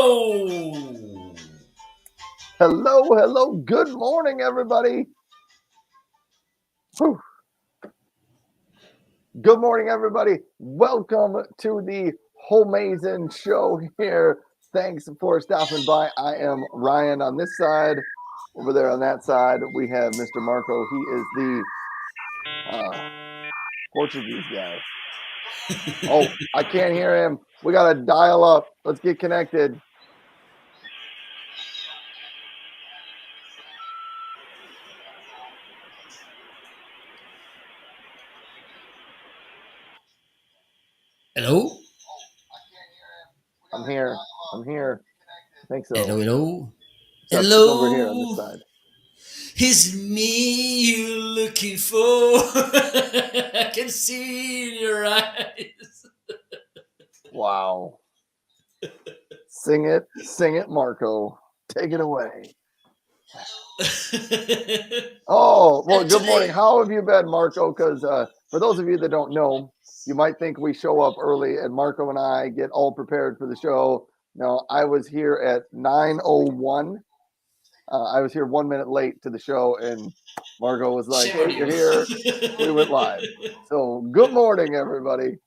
Marco! Hello. Good morning, everybody. Whew. Good morning, everybody. Welcome to the Homemason show here. Thanks for stopping by. I am Ryan on this side. Over there on that side, we have Mr. Marco. He is the Portuguese guy. Oh, I can't hear him. We got to dial up. Let's get connected. Hello? I'm here. I think so. Hello? Except it's over here on this side. It's me you're looking for. I can see in your eyes. Wow. Sing it, Marco. Take it away. Oh, well, good morning. How have you been, Marco? Because for those of you that don't know, you might think we show up early and Marco and I get all prepared for the show. No, I was here at 9:01. I was here 1 minute late to the show, and Marco was like, "Hey, you're here." We went live. So, good morning, everybody.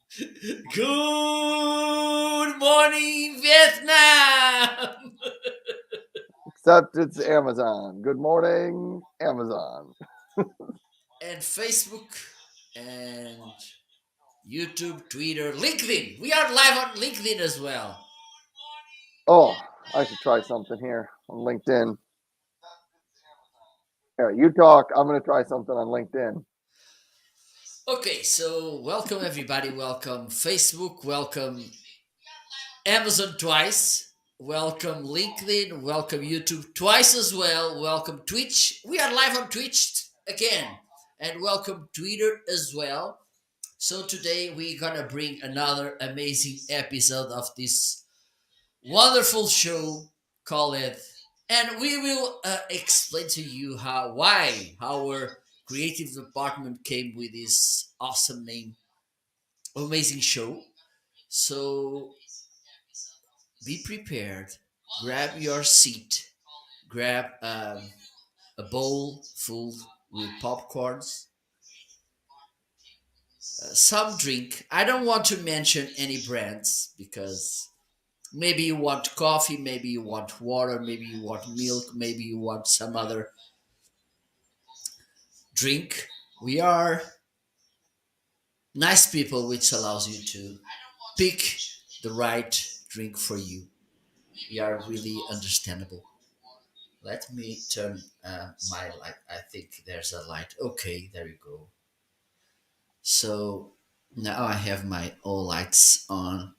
Good morning, Vietnam. Except it's Amazon. Good morning, Amazon. And Facebook and YouTube, Twitter, LinkedIn. We are live on LinkedIn as well. Oh, I should try something here on LinkedIn. Here, you talk. I'm going to try something on LinkedIn. Okay, so welcome everybody. Welcome Facebook. Welcome Amazon twice. Welcome LinkedIn. Welcome YouTube twice as well. Welcome Twitch. We are live on Twitch again. And welcome Twitter as well. So today we're gonna bring another amazing episode of this wonderful show. Call it, and we will explain to you why our creative department came with this awesome name, amazing show. So be prepared. Grab your seat. Grab a bowl full with popcorns. Some drink. I don't want to mention any brands because maybe you want coffee, maybe you want water, maybe you want milk, maybe you want some other drink. We are nice people, which allows you to pick the right drink for you. We are really understandable. Let me turn my light. I think there's a light. Okay, there you go. So now I have my all lights on.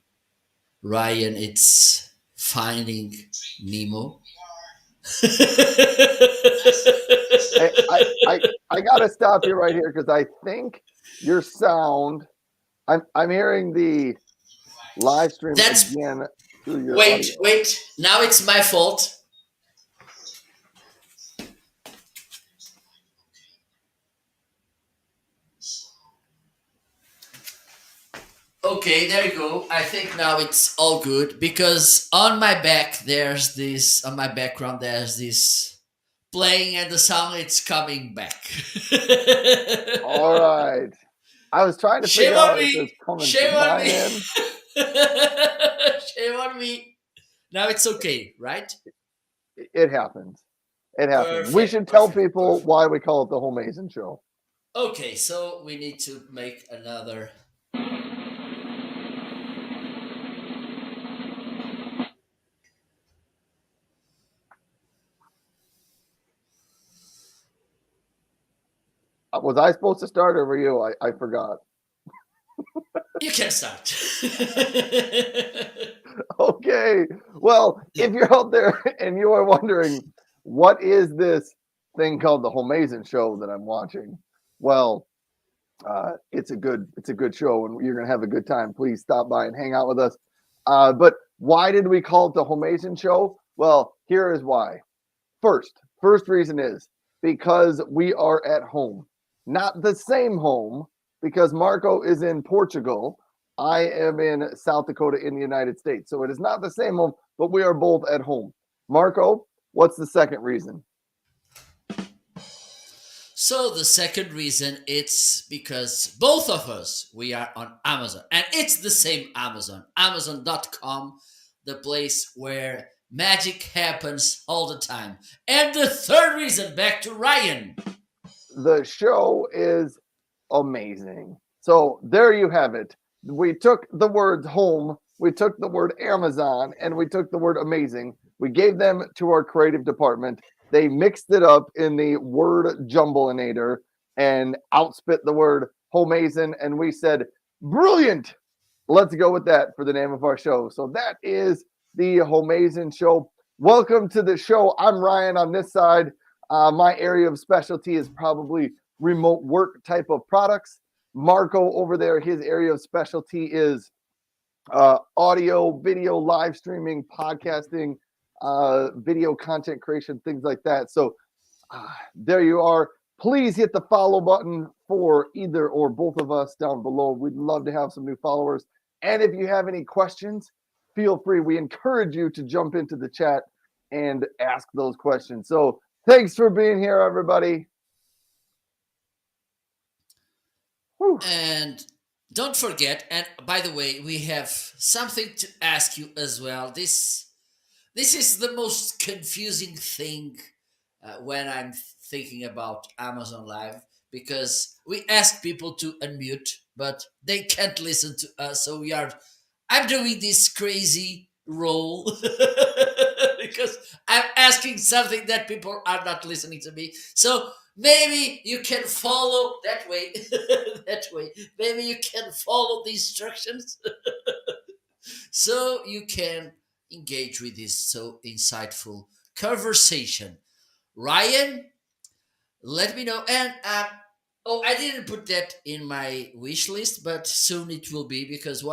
Ryan, it's Finding Nemo. I gotta stop you right here because I think your sound. I'm hearing the live stream again through your audio. Wait. Now it's my fault. Okay, there you go. I think now it's all good because on my background there's this playing and the sound it's coming back. All right. I was trying to figure out if it's coming from my end. Shame on me. Now it's okay, right? It happens. Perfect, we should tell people why we call it the Homeazin show. Okay, so we need to make another. Was I supposed to start or were you? I forgot. You can start. Okay. Well, if you're out there and you are wondering what is this thing called the Homeazin show that I'm watching, well, it's a good show and you're gonna have a good time. Please stop by and hang out with us. But why did we call it the Homemason show? Well, here is why. First reason is because we are at home, not the same home, because Marco is in Portugal. I am in South Dakota in the United States. So it is not the same home, but we are both at home. Marco, what's the second reason? So the second reason it's because both of us we are on Amazon and it's the same Amazon. Amazon.com, the place where magic happens all the time. And the third reason, back to Ryan. The show is amazing. So there you have it. We took the words home, we took the word Amazon, and we took the word amazing. We gave them to our creative department. They mixed it up in the word jumbleinator and outspit the word Homeazin, and we said, brilliant. Let's go with that for the name of our show. So that is the Homemason show. Welcome to the show. I'm Ryan on this side. My area of specialty is probably remote work type of products. Marco over there, his area of specialty is audio, video, live streaming, podcasting, video content creation, things like that. So there you are. Please hit the follow button for either or both of us down below. We'd love to have some new followers. And if you have any questions, feel free. We encourage you to jump into the chat and ask those questions. So thanks for being here, everybody. Whew. And don't forget, and by the way, we have something to ask you as well. This is the most confusing thing when I'm thinking about Amazon Live, because we ask people to unmute, but they can't listen to us. So I'm doing this crazy role because I'm asking something that people are not listening to me. So maybe you can follow that way, that way. Maybe you can follow the instructions so you can engage with this so insightful conversation. Ryan, let me know. And I didn't put that in my wish list, but soon it will be, because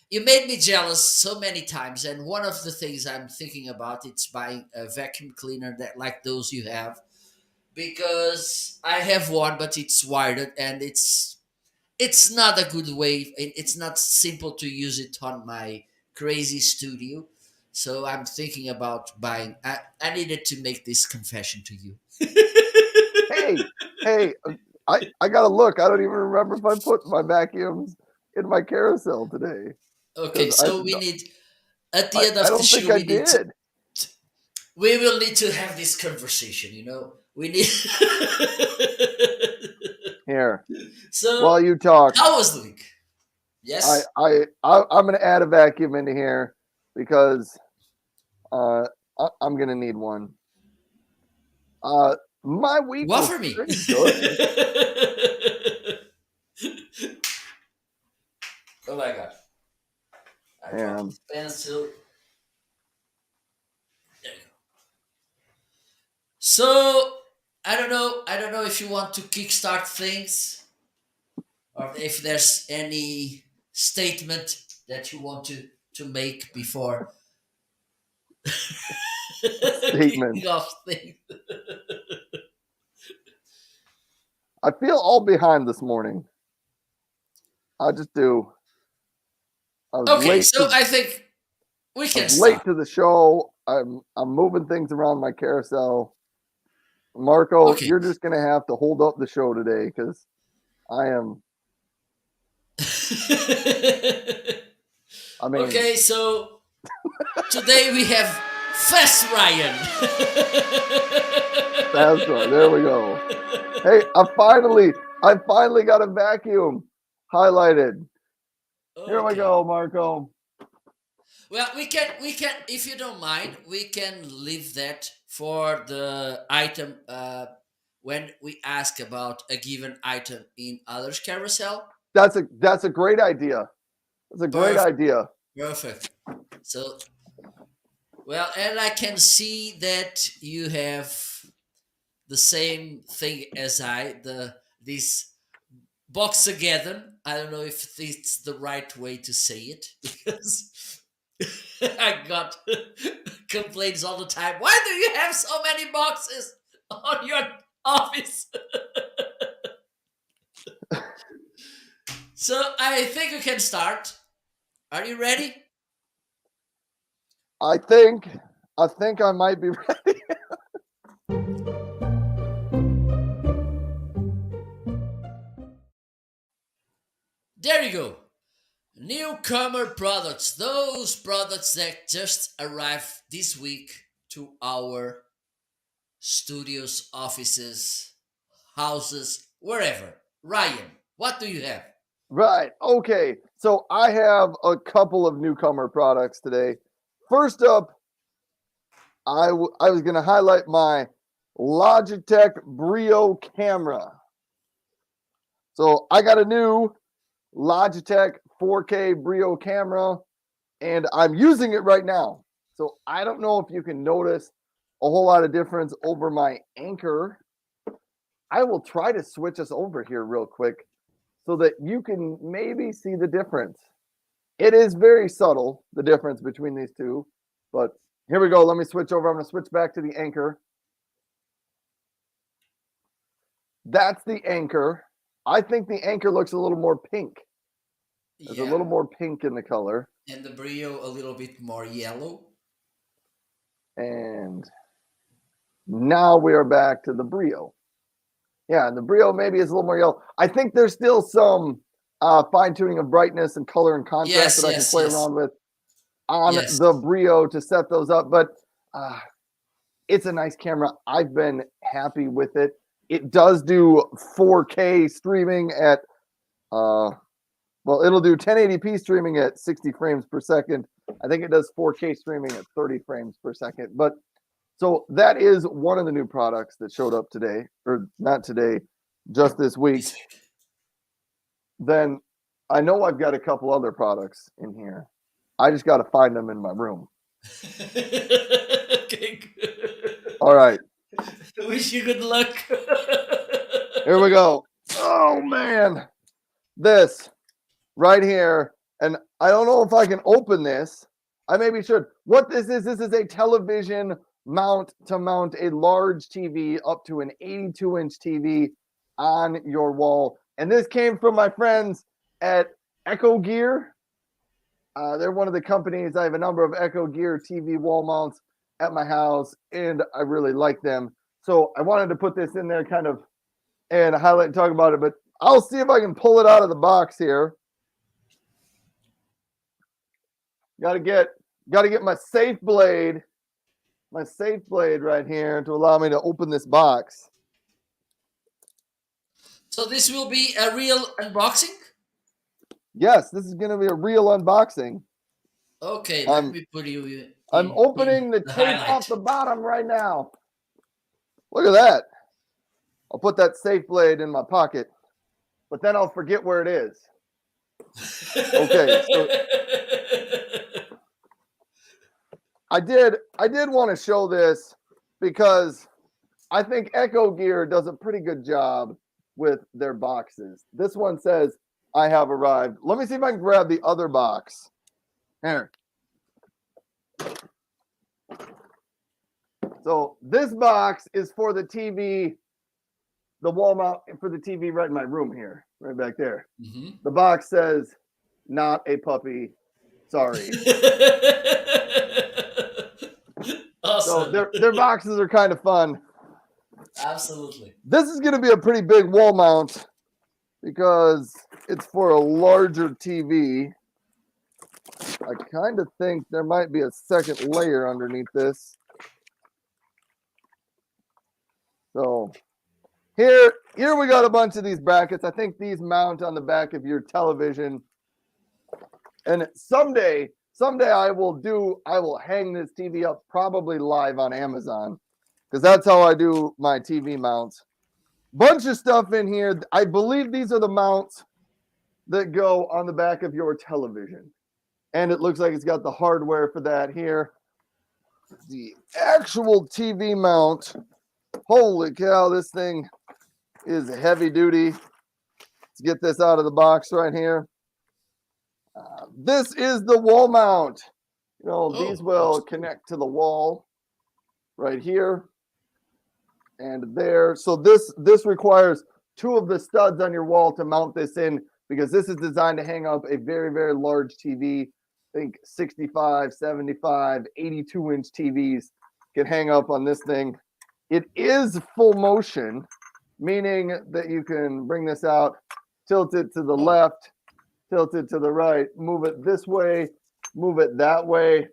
you made me jealous so many times, and one of the things I'm thinking about it's buying a vacuum cleaner that like those you have, because I have one, but it's wired and it's not a good way. It's not simple to use it on my crazy studio. So I'm thinking about buying. I needed to make this confession to you. Hey, I gotta look. I don't even remember if I put my vacuums in my carousel today. Okay, so we need at the end I of the don't think show I we need did. we will need to have this conversation. We need. Here, So while you talk, how was the week? Yes. I'm gonna add a vacuum into here because I'm gonna need one. My week What was for me? pretty good. Oh my god! I dropped this pencil. There you go. So I don't know. I don't know if you want to kickstart things, or if there's any statement that you want to make before Statement. kicking off things. I feel all behind this morning. I just do. I was Okay, late. so I think we I can was late start. to the show. I'm moving things around my carousel. Marco, Okay. you're just gonna have to hold up the show today because I am. I mean, Okay, so today we have Fast Ryan. that's right. There we go. Hey, I finally got a vacuum highlighted. Here we Okay. go, Marco. Well, we can, if you don't mind, we can leave that for the item when we ask about a given item in others carousel. That's a great idea. That's a great Perfect. idea. Perfect. So, well, and I can see that you have the same thing as this box together. I don't know if it's the right way to say it, because I got complaints all the time. Why do you have so many boxes on your office? So I think we can start. Are you ready? I think I might be ready. There you go. Newcomer Products. Those products that just arrived this week to our studios, offices, houses, wherever. Ryan, what do you have? Right. Okay. So I have a couple of newcomer products today. First up, I was going to highlight my Logitech Brio camera. So I got a new Logitech 4K Brio camera, and I'm using it right now. So I don't know if you can notice a whole lot of difference over my Anchor. I will try to switch us over here real quick so that you can maybe see the difference. It is very subtle, the difference between these two, but here we go. Let me switch over. I'm going to switch back to the Anchor. That's the Anchor. I think the Anchor looks a little more pink. There's a little more pink in the color. And the Brio a little bit more yellow. And now we are back to the Brio. Yeah, and the Brio maybe is a little more yellow. I think there's still some fine tuning of brightness and color and contrast that I can play around with on the Brio to set those up. But it's a nice camera. I've been happy with it. It does do 4K streaming at, well, it'll do 1080p streaming at 60 frames per second. I think it does 4K streaming at 30 frames per second. But so that is one of the new products that showed up today, or not today, just this week. Then I know I've got a couple other products in here. I just got to find them in my room. Okay, good. All right. Wish you good luck. Here we go. Oh, man. This right here. And I don't know if I can open this. I maybe should. What this is a television mount to mount a large TV up to an 82-inch TV on your wall. And this came from my friends at Echo Gear. They're one of the companies. I have a number of Echo Gear TV wall mounts at my house, and I really like them. So I wanted to put this in there kind of and highlight and talk about it, but I'll see if I can pull it out of the box here. Got to get my safe blade right here to allow me to open this box. So this will be a real unboxing? Yes, this is going to be a real unboxing. Okay, let me put you in. I'm opening the tape off the bottom right now. Look at that. I'll put that safe blade in my pocket, but then I'll forget where it is. Okay. So I did want to show this because I think Echo Gear does a pretty good job with their boxes. This one says, "I have arrived." Let me see if I can grab the other box. Here. So this box is for the TV, the wall mount for the TV right in my room here, right back there. Mm-hmm. The box says, "Not a puppy. Sorry." Awesome. So their boxes are kind of fun. Absolutely. This is going to be a pretty big wall mount because it's for a larger TV. I kind of think there might be a second layer underneath this. So here we got a bunch of these brackets. I think these mount on the back of your television. And someday I will hang this TV up probably live on Amazon because that's how I do my TV mounts. Bunch of stuff in here. I believe these are the mounts that go on the back of your television. And it looks like it's got the hardware for that here. The actual TV mount. Holy cow, this thing is heavy duty. Let's get this out of the box right here. This is the wall mount. These will connect to the wall right here and there. So this requires two of the studs on your wall to mount this in because this is designed to hang up a very, very large TV. think 65, 75, 82-inch TVs can hang up on this thing. It is full motion, meaning that you can bring this out, tilt it to the Oh. left, tilt it to the right, move it this way, move it that way.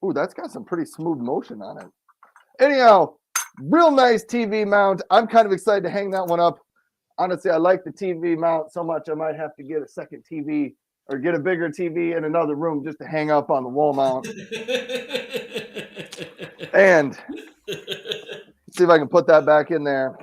Ooh, that's got some pretty smooth motion on it. Anyhow, real nice TV mount. I'm kind of excited to hang that one up. Honestly, I like the TV mount so much I might have to get a second TV or get a bigger TV in another room just to hang up on the wall mount. And see if I can put that back in there.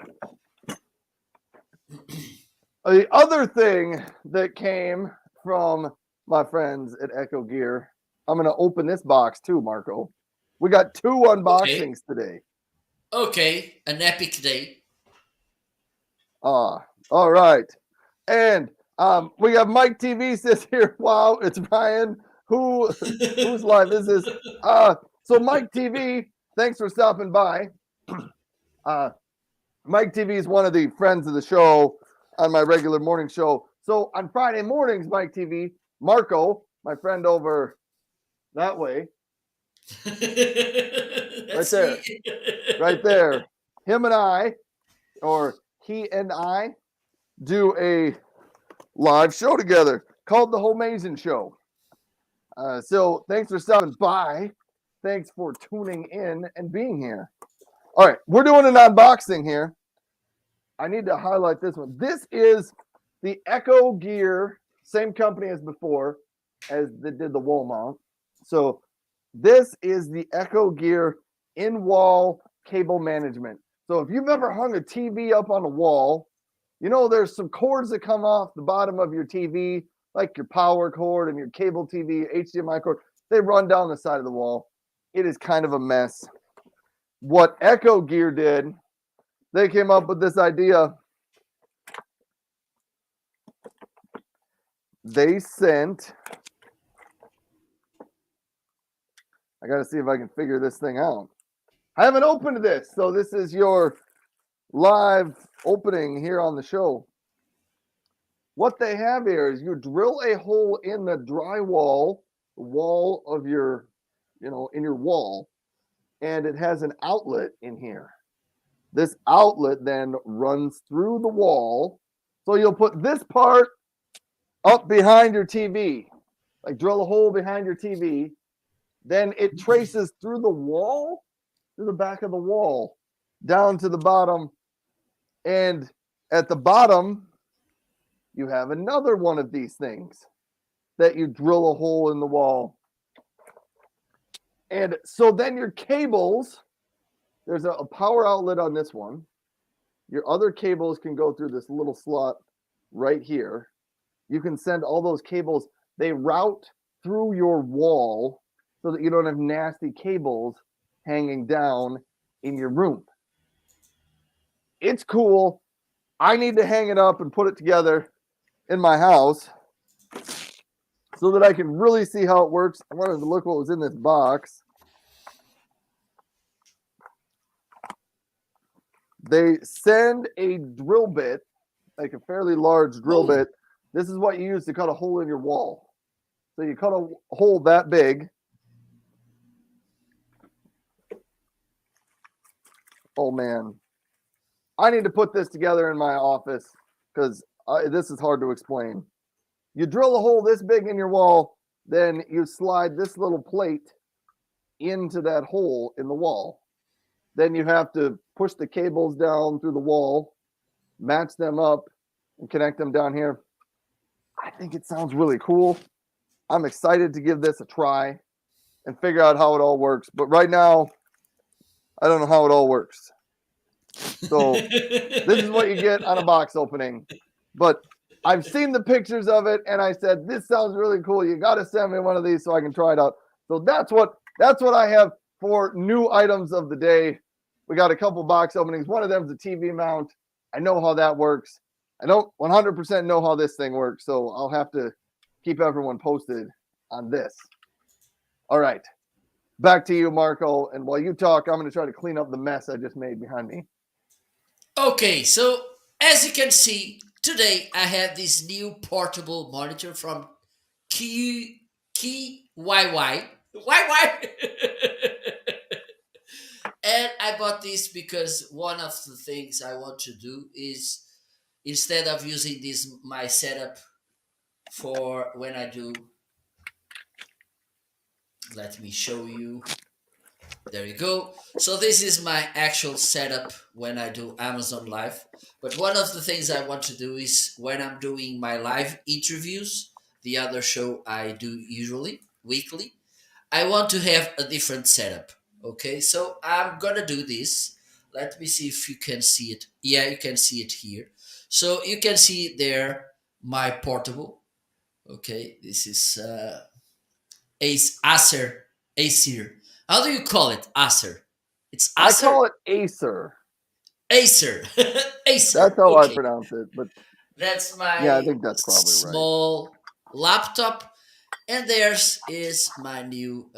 The other thing that came from my friends at Echo Gear, I'm going to open this box too, Marco. We got 2 unboxings today. Okay, an epic day. All right. And we got Mike TV says here, wow, it's Brian. Whose live is this? So Mike TV, thanks for stopping by. Mike TV is one of the friends of the show on my regular morning show. So on Friday mornings, Mike TV, Marco, my friend over that way, right there, right there, him and I, or he and I, do a live show together called the Homemason Show. So thanks for stopping by. Thanks for tuning in and being here. All right, we're doing an unboxing here. I need to highlight this one. This is the Echo Gear, same company as before, as they did the wall mount. So this is the Echo Gear in-wall cable management. So if you've ever hung a TV up on a wall, you know there's some cords that come off the bottom of your TV, like your power cord and your cable TV, HDMI cord. They run down the side of the wall. It is kind of a mess. What Echo Gear did, they came up with this idea. They sent, I got to see if I can figure this thing out. I haven't opened this, so this is your live opening here on the show. What they have here is you drill a hole in the drywall, the wall of your, in your wall, and it has an outlet in here. This outlet then runs through the wall. So you'll put this part up behind your TV, like drill a hole behind your TV. Then it traces through the wall, through the back of the wall, down to the bottom. And at the bottom, you have another one of these things that you drill a hole in the wall. And so then your cables, there's a power outlet on this one. Your other cables can go through this little slot right here. You can send all those cables. They route through your wall so that you don't have nasty cables hanging down in your room. It's cool. I need to hang it up and put it together in my house so that I can really see how it works. I wanted to look what was in this box. They send a drill bit, like a fairly large drill bit. This is what you use to cut a hole in your wall. So you cut a hole that big. Oh, man. I need to put this together in my office because this is hard to explain. You drill a hole this big in your wall, then you slide this little plate into that hole in the wall. Then you have to push the cables down through the wall, match them up, and connect them down here. I think it sounds really cool. I'm excited to give this a try and figure out how it all works. But right now, I don't know how it all works. So this is what you get on a box opening. But I've seen the pictures of it, and I said, this sounds really cool. You got to send me one of these so I can try it out. So that's what I have for new items of the day. We got a couple box openings. One of them is a TV mount. I know how that works. I don't 100% know how this thing works, so I'll have to keep everyone posted on this. All right. Back to you, Marco. And while you talk, I'm going to try to clean up the mess I just made behind me. Okay, so as you can see, today I have this new portable monitor from key YY. And I bought this because one of the things I want to do is, instead of using this my setup for when I do, let me show you. There you go. So this is my actual setup when I do Amazon Live. But one of the things I want to do is when I'm doing my live interviews, the other show I do usually weekly, I want to have a different setup. Okay, so I'm gonna do this. Let me see if you can see it. Yeah, you can see it here. So you can see there my portable. Okay, this is Acer. How do you call it? Acer. It's I Acer. call it Acer. Acer. That's Acer. how I Okay, pronounce it. But that's yeah, I my think that's probably right. small laptop, and there's is my new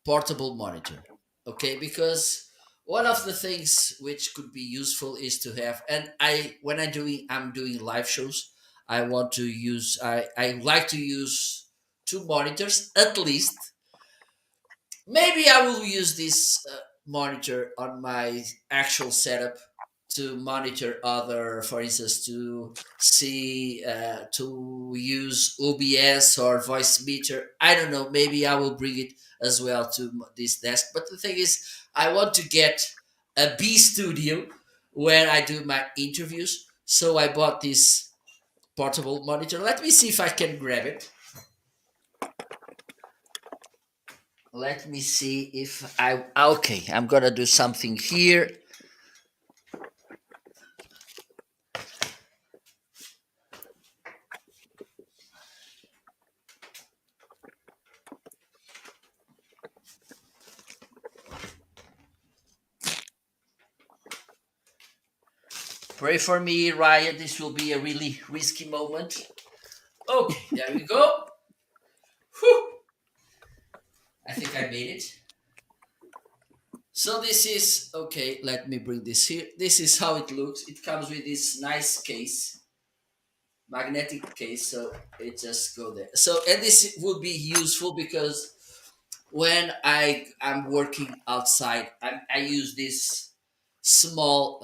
portable monitor. Okay, because one of the things which could be useful is to have, and I when I'm doing live shows, I want to use I like to use two monitors at least. Maybe I will use this monitor on my actual setup to monitor other, for instance, to see, to use OBS or voice meter. I don't know. Maybe I will bring it as well to this desk. But the thing is, I want to get a B studio where I do my interviews. So I bought this portable monitor. Let me see if I can grab it. Let me see if I. Okay, I'm gonna do something here. Pray for me, Ryan. This will be a really risky moment. Okay, there we go. Whew. I think I made it. So this is okay. Let me bring this here. This is how it looks. It comes with this nice case, magnetic case. So it just go there. So and this would be useful because when I'm working outside, I use this small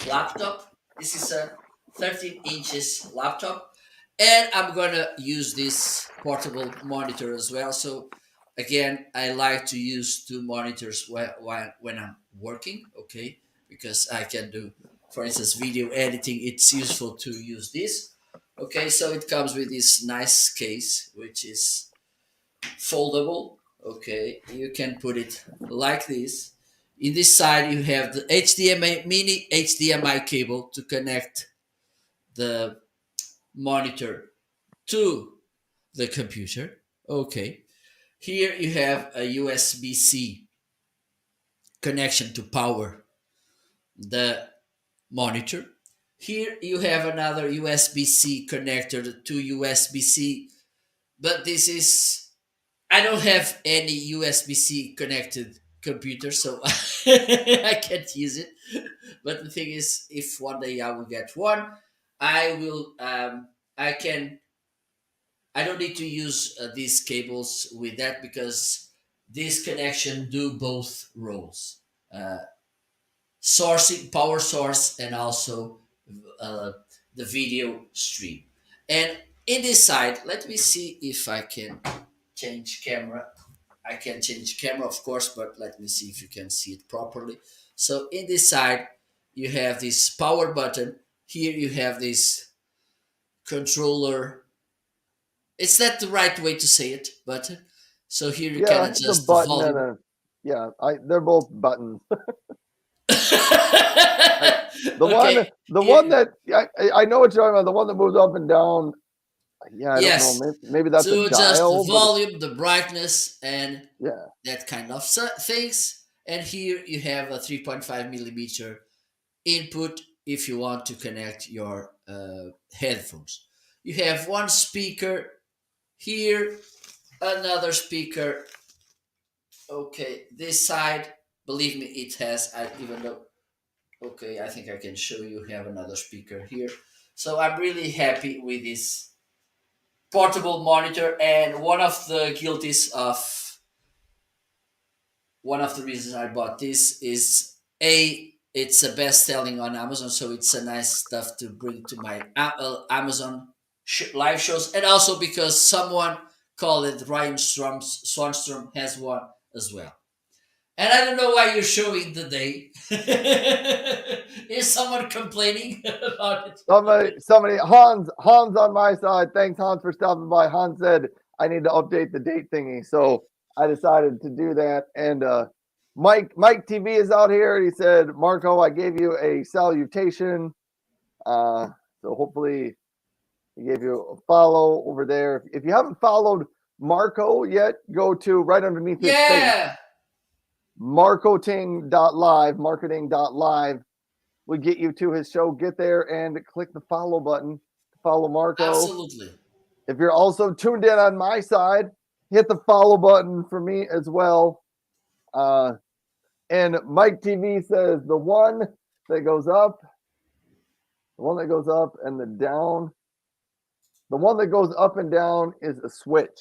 laptop. This is a 13 inches laptop, and I'm gonna use this portable monitor as well. So again, I like to use two monitors when I'm working. Okay, because I can do, for instance, video editing. It's useful to use this. Okay, so it comes with this nice case, which is foldable. Okay, you can put it like this. In this side, you have the HDMI mini HDMI cable to connect the monitor to the computer. Okay, here you have a USB C connection to power the monitor. Here you have another USB C connector to USB C, but this is, I don't have any USB C connected computer, so I can't use it. But the thing is, if one day I will get one, I will. I can. I don't need to use these cables with that because this connection do both roles: uh, sourcing, power source, and also uh, the video stream. And in this side, let me see if I can change camera. I can change camera, of course, but let me see if you can see it properly. So in this side, you have this power button. Here you have this controller. Is that the right way to say it? Button. So here you can Yeah, it's a adjust the button and volume. a yeah. They're both buttons. I, Okay. the one Here, that I know what you're talking about. The one that moves up and down. Yeah, I don't know. yes. Maybe that's a To adjust the dial, but it, volume, the brightness, and yeah, that kind of things. And here you have a 3.5 millimeter input if you want to connect your headphones. You have one speaker here, another speaker. Okay, this side, believe me, it has. I even though. Okay, I think I can show you. Have another speaker here. So I'm really happy with this portable monitor, and one of the reasons I bought this is it's a best selling on Amazon, so it's a nice stuff to bring to my Amazon live shows, and also because someone called it Ryan Swanstrom has one as well. And I don't know why you're showing the day. Is someone complaining about it? Somebody, Hans on my side. Thanks, Hans, for stopping by. Hans said I need to update the date thingy, so I decided to do that. And Mike TV is out here, and he said, Marco, I gave you a salutation. So hopefully he gave you a follow over there. If you haven't followed Marco yet, go to right underneath his face. Marketing.live will get you to his show. Get there and click the follow button to follow Marco. Absolutely. If you're also tuned in on my side, hit the follow button for me as well. And Mike TV says the one that goes up and the down, the one that goes up and down is a switch.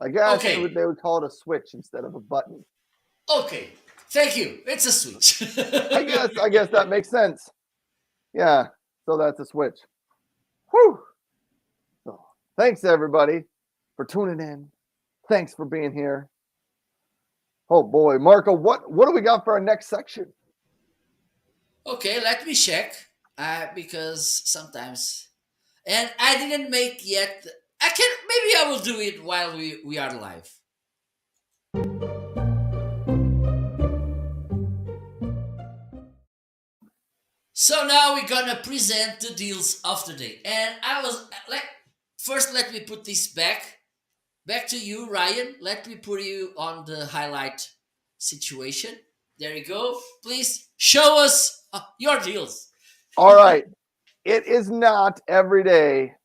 I guess they would call it a switch instead of a button. Okay, thank you. It's a switch. I guess that makes sense. Yeah, so that's a switch. Whew. So, thanks everybody for tuning in. Thanks for being here. Oh boy, Marco, what do we got for our next section? Okay, let me check. Because sometimes, and I didn't make yet. Maybe I will do it while we are live. So now we're gonna present the deals of the day, and I was like, first let me put this back to you, Ryan. Let me put you on the highlight situation. There you go. Please show us your deals. All right. It is not every day,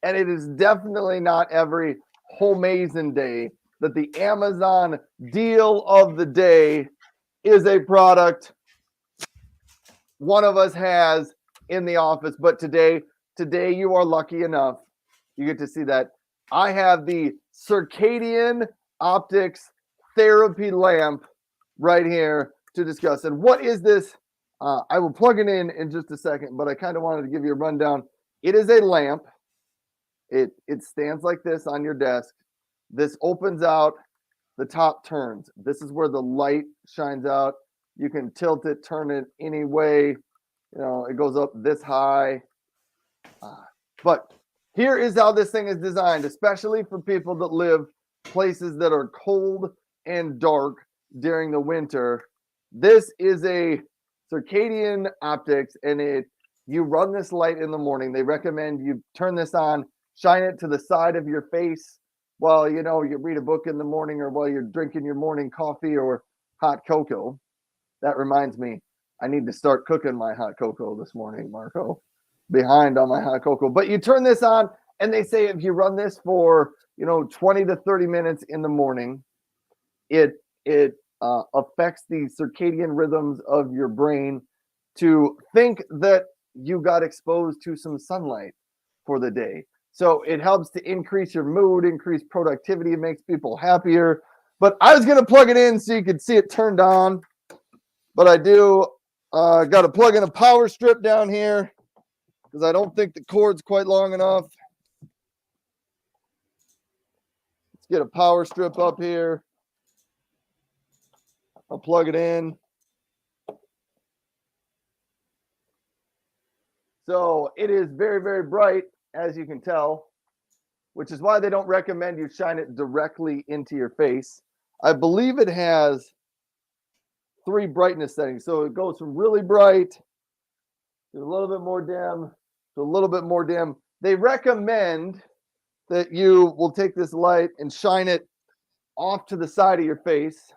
and it is definitely not every Homeazin day that the Amazon deal of the day is a product one of us has in the office. But today you are lucky enough. You get to see that. I have the Circadian Optics therapy lamp right here to discuss. And what is this? I will plug it in just a second, but I kind of wanted to give you a rundown. It is a lamp. It stands like this on your desk. This opens out, the top turns. This is where the light shines out. You can tilt it, turn it any way. You know, it goes up this high. But here is how this thing is designed, especially for people that live places that are cold and dark during the winter. This is a Circadian Optics, and you run this light in the morning. They recommend you turn this on, shine it to the side of your face while you read a book in the morning, or while you're drinking your morning coffee or hot cocoa. That reminds me, I need to start cooking my hot cocoa this morning, Marco. Behind on my hot cocoa. But you turn this on, and they say if you run this for 20 to 30 minutes in the morning, it affects the circadian rhythms of your brain to think that you got exposed to some sunlight for the day. So it helps to increase your mood, increase productivity. It makes people happier. But I was going to plug it in so you could see it turned on. But I do got to plug in a power strip down here because I don't think the cord's quite long enough. Let's get a power strip up here. I'll plug it in. So it is very, very bright, as you can tell, which is why they don't recommend you shine it directly into your face. I believe it has 3 brightness settings. So it goes from really bright to a little bit more dim to a little bit more dim. They recommend that you will take this light and shine it off to the side of your face,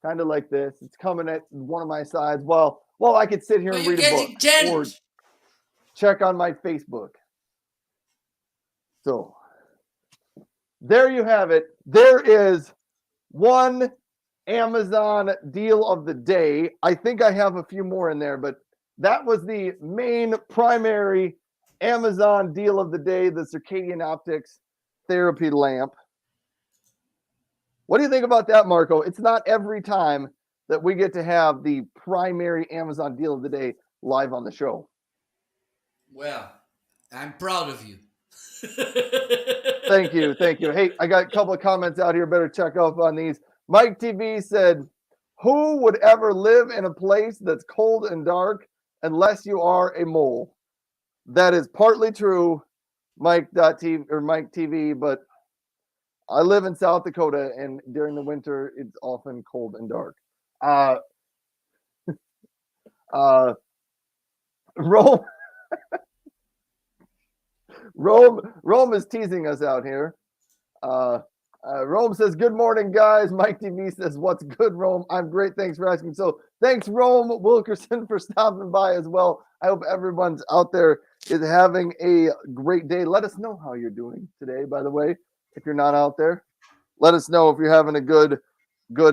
kind of like this. It's coming at one of my sides. Well, I could sit here and read a book or check on my Facebook. So there you have it. There is one Amazon deal of the day. I think I have a few more in there, but that was the main primary Amazon deal of the day, the Circadian Optics therapy lamp. What do you think about that, Marco? It's not every time that we get to have the primary Amazon deal of the day live on the show. Well, I'm proud of you. Thank you. Thank you. Hey, I got a couple of comments out here. Better check up on these. Mike TV said, who would ever live in a place that's cold and dark unless you are a mole? That is partly true, Mike.TV or Mike TV, but I live in South Dakota, and during the winter, it's often cold and dark. Rome, Rome is teasing us out here. Rome says, good morning, guys. Mike TV says, what's good, Rome? I'm great. Thanks for asking. So thanks, Rome Wilkerson, for stopping by as well. I hope everyone's out there is having a great day. Let us know how you're doing today, by the way. If you're not out there, let us know if you're having a good,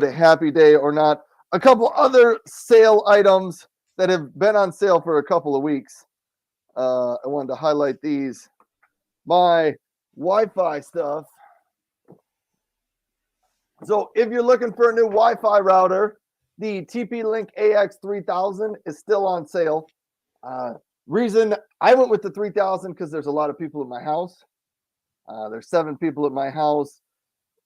happy day or not. A couple other sale items that have been on sale for a couple of weeks. I wanted to highlight these. My Wi-Fi stuff. So if you're looking for a new Wi-Fi router, the TP-Link AX3000 is still on sale. Reason I went with the 3000 because there's a lot of people at my house. There's 7 people at my house.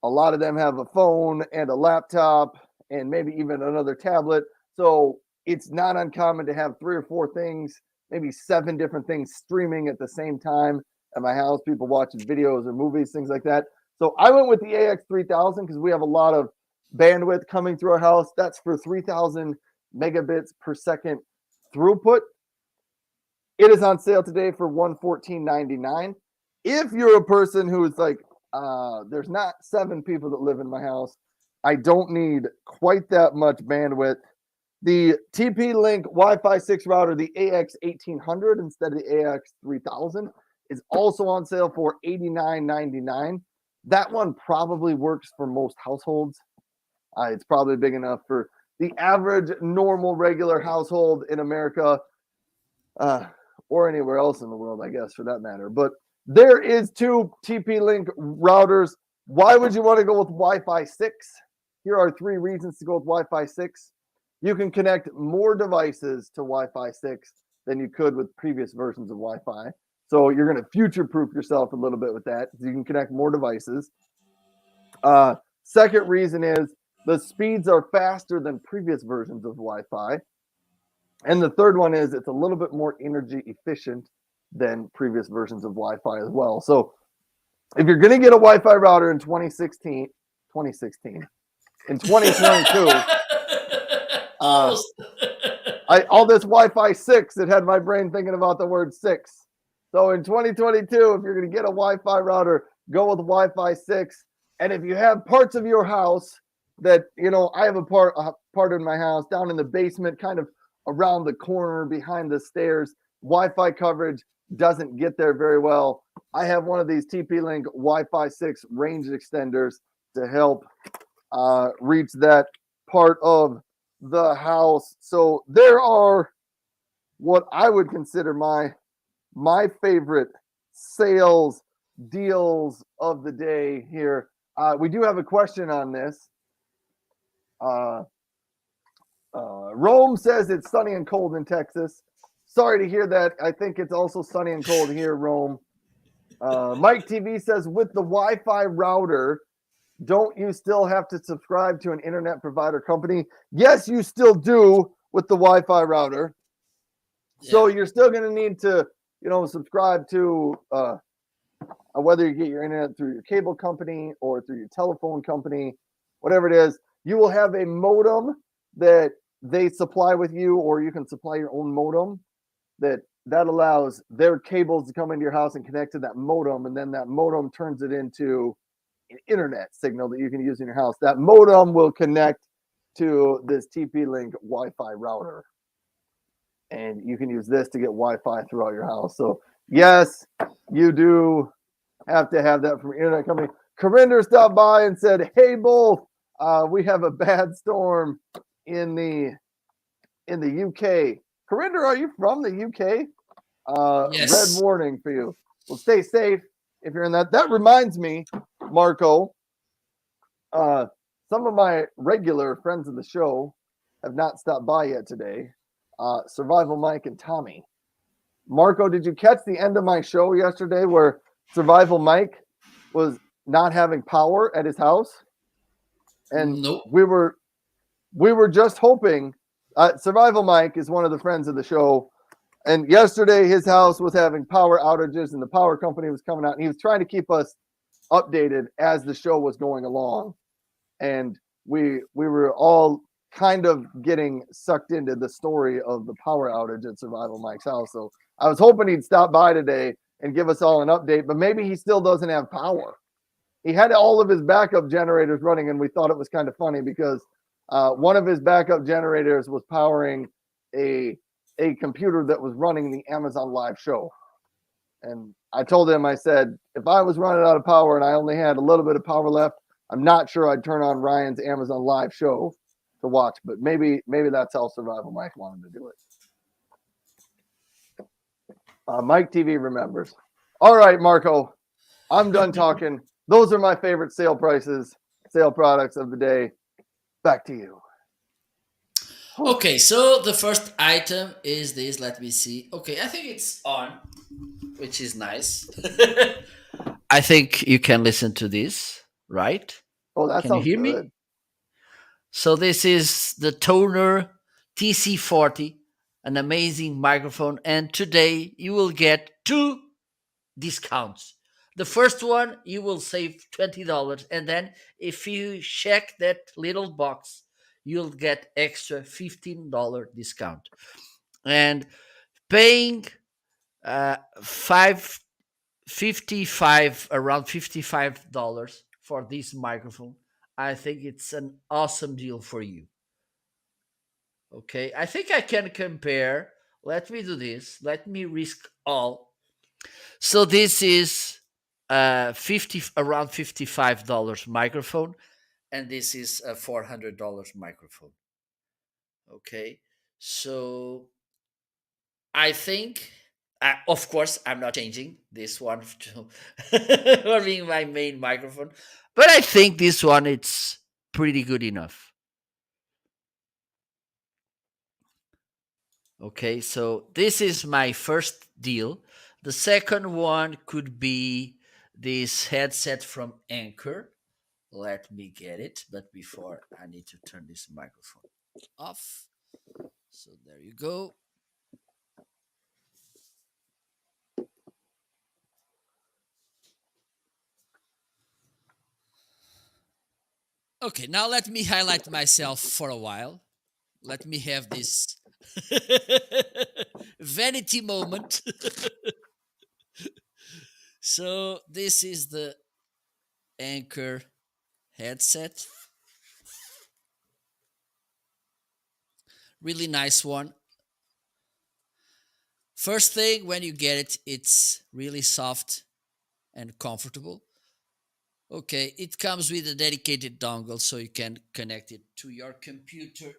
A lot of them have a phone and a laptop and maybe even another tablet. So it's not uncommon to have 3 or 4 things, maybe 7 different things streaming at the same time at my house, people watching videos or movies, things like that. So I went with the AX3000 because we have a lot of bandwidth coming through our house. That's for 3000 megabits per second throughput. It is on sale today for $114.99. If you're a person who's like, there's not 7 people that live in my house, I don't need quite that much bandwidth. The TP-Link Wi-Fi 6 router, the AX1800 instead of the AX3000, is also on sale for $89.99. That one probably works for most households. It's probably big enough for the average, normal, regular household in America, or anywhere else in the world, I guess, for that matter. But there is 2 TP-Link routers. Why would you want to go with Wi-Fi 6? Here are 3 reasons to go with Wi-Fi 6. You can connect more devices to Wi-Fi 6 than you could with previous versions of Wi-Fi. So you're going to future-proof yourself a little bit with that. So you can connect more devices. Second reason is the speeds are faster than previous versions of Wi-Fi. And the third one is it's a little bit more energy efficient than previous versions of Wi-Fi as well. So if you're going to get a Wi-Fi router in 2022, all this Wi-Fi 6, it had my brain thinking about the word 6. So in 2022, if you're going to get a Wi-Fi router, go with Wi-Fi 6. And if you have parts of your house that, I have a part in my house down in the basement, kind of around the corner behind the stairs, Wi-Fi coverage doesn't get there very well. I have one of these TP-Link Wi-Fi 6 range extenders to help reach that part of the house. So there are what I would consider my favorite sales deals of the day here. We do have a question on this. Rome says it's sunny and cold in Texas. Sorry to hear that. I think it's also sunny and cold here, Rome. Mike TV says, with the Wi-Fi router, don't you still have to subscribe to an internet provider company? Yes, you still do with the Wi-Fi router. Yeah. So you're still going to need to, subscribe to whether you get your internet through your cable company or through your telephone company, whatever it is. You will have a modem that they supply with you, or you can supply your own modem that allows their cables to come into your house and connect to that modem, and then that modem turns it into an internet signal that you can use in your house. That modem will connect to this TP-Link Wi-Fi router, and you can use this to get Wi-Fi throughout your house. So yes, you do have to have that from your internet company. Corinder stopped by and said, hey, both, we have a bad storm in the UK. Corinder, are you from the UK? Yes. Red warning for you. Well, stay safe. if you're in that. That reminds me, Marco, some of my regular friends of the show have not stopped by yet today. Survival Mike and Tommy. Marco, did you catch the end of my show yesterday where Survival Mike was not having power at his house? And Nope. we were just hoping. Survival Mike is one of the friends of the show, and yesterday his house was having power outages, and the power company was coming out, and he was trying to keep us updated as the show was going along. And we were all kind of getting sucked into the story of the power outage at Survival Mike's house. So I was hoping he'd stop by today and give us all an update, but maybe he still doesn't have power. He had all of his backup generators running, and we thought it was kind of funny because one of his backup generators was powering a computer that was running the Amazon Live show. And I told him, I said, if I was running out of power and I only had a little bit of power left, I'm not sure I'd turn on Ryan's Amazon Live show to watch, but maybe that's how Survival Mike wanted to do it. Mike TV remembers. All right, Marco, I'm done talking. Those are my favorite sale prices, sale products of the day. Back to you. Okay, so the first item is this. Let me see. Okay, I think it's on, which is nice. I think you can listen to this, right? Oh, that Can you sounds hear good. me? So this is the Toner TC40, an amazing microphone, and today you will get two discounts. The first one you will save $20, and then if you check that little box, you'll get extra $15 discount. And paying five 55 around $55 for this microphone, I think it's an awesome deal for you. Okay, I think I can compare. Let me do this. Let me risk all. So this is 50 around $55 microphone, and this is a $400 microphone. Okay, so I think, of course, I'm not changing this one to for being my main microphone, but I think this one it's pretty good enough. Okay, so this is my first deal. The second one could be this headset from Anchor. Let me get it, but before I need to turn this microphone off. So there you go. Okay, now let me highlight myself for a while. Let me have this vanity moment. So this is the Anchor headset. Really nice one. First thing, when you get it, it's really soft and comfortable. Okay, it comes with a dedicated dongle so you can connect it to your computer.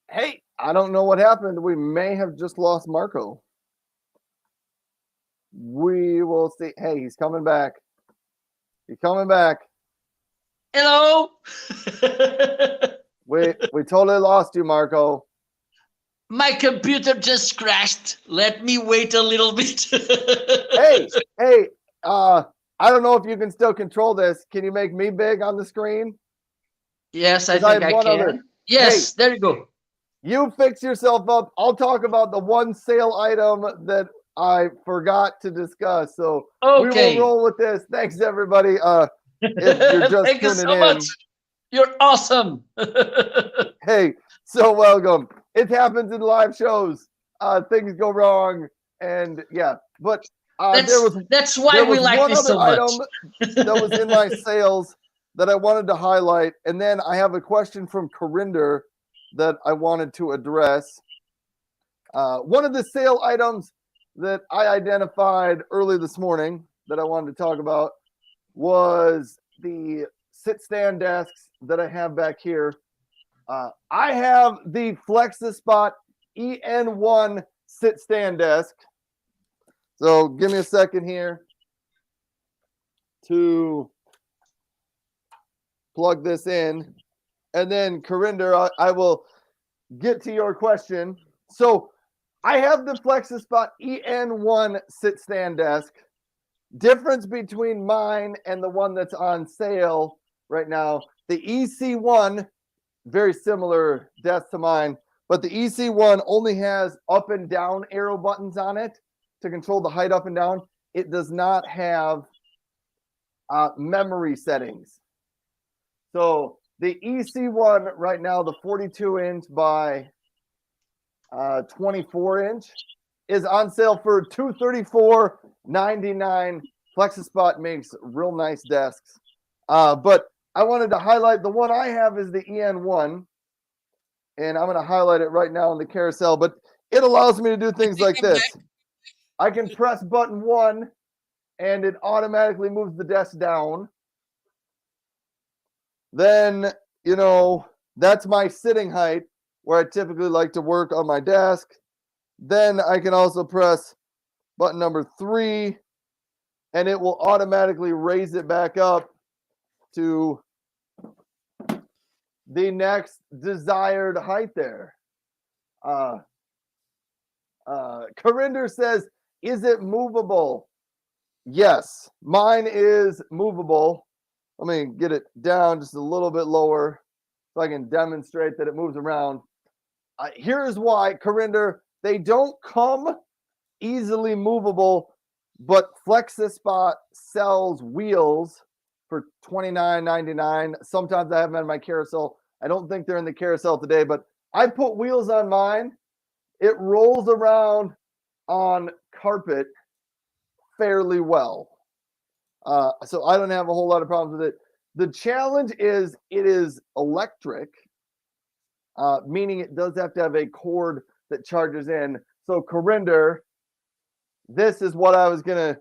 Hey, I don't know what happened. We may have just lost Marco. We will see. Hey, he's coming back. You coming back? Hello. We totally lost you, Marco. My computer just crashed. Let me wait a little bit. Hey, I don't know if you can still control this. Can you make me big on the screen? Yes, I 'Cause think had I one can. other. Yes, Hey, there you go. you fix yourself up. I'll talk about the one sale item that I forgot to discuss. So we will Okay. roll with this. Thanks, everybody. If you're just Thank you tuning so much. in, You're awesome. hey, so welcome. It happens in live shows. Things go wrong, and yeah, but that's why there we was like one this other so much. item that was in my sales that I wanted to highlight, and then I have a question from Corinder that I wanted to address. One of the sale items that I identified early this morning that I wanted to talk about was the sit stand desks that I have back here. I have the FlexiSpot EN1 sit stand desk. So give me a second here to plug this in. And then, Corinder, I will get to your question. So I have the FlexiSpot EN1 sit stand desk. Difference between mine and the one that's on sale right now, the EC1, very similar desk to mine, but the EC1 only has up and down arrow buttons on it to control the height up and down. It does not have memory settings. So the EC1 right now, the 42-inch by 24-inch, is on sale for $234.99. FlexiSpot makes real nice desks. But I wanted to highlight the one I have is the EN1. And I'm going to highlight it right now in the carousel. But it allows me to do things like this. I can press button 1 and it automatically moves the desk down. Then, that's my sitting height where I typically like to work on my desk. Then I can also press button number 3 and it will automatically raise it back up to the next desired height there. Corinder says, is it movable? Yes, mine is movable. Let me get it down just a little bit lower so I can demonstrate that it moves around. Here's why, Corinder, they don't come easily movable, but FlexiSpot sells wheels for $29.99. Sometimes I have them in my carousel. I don't think they're in the carousel today, but I put wheels on mine. It rolls around on carpet fairly well. So I don't have a whole lot of problems with it. The challenge is it is electric, meaning it does have to have a cord that charges in. So Corinder, this is what I was going to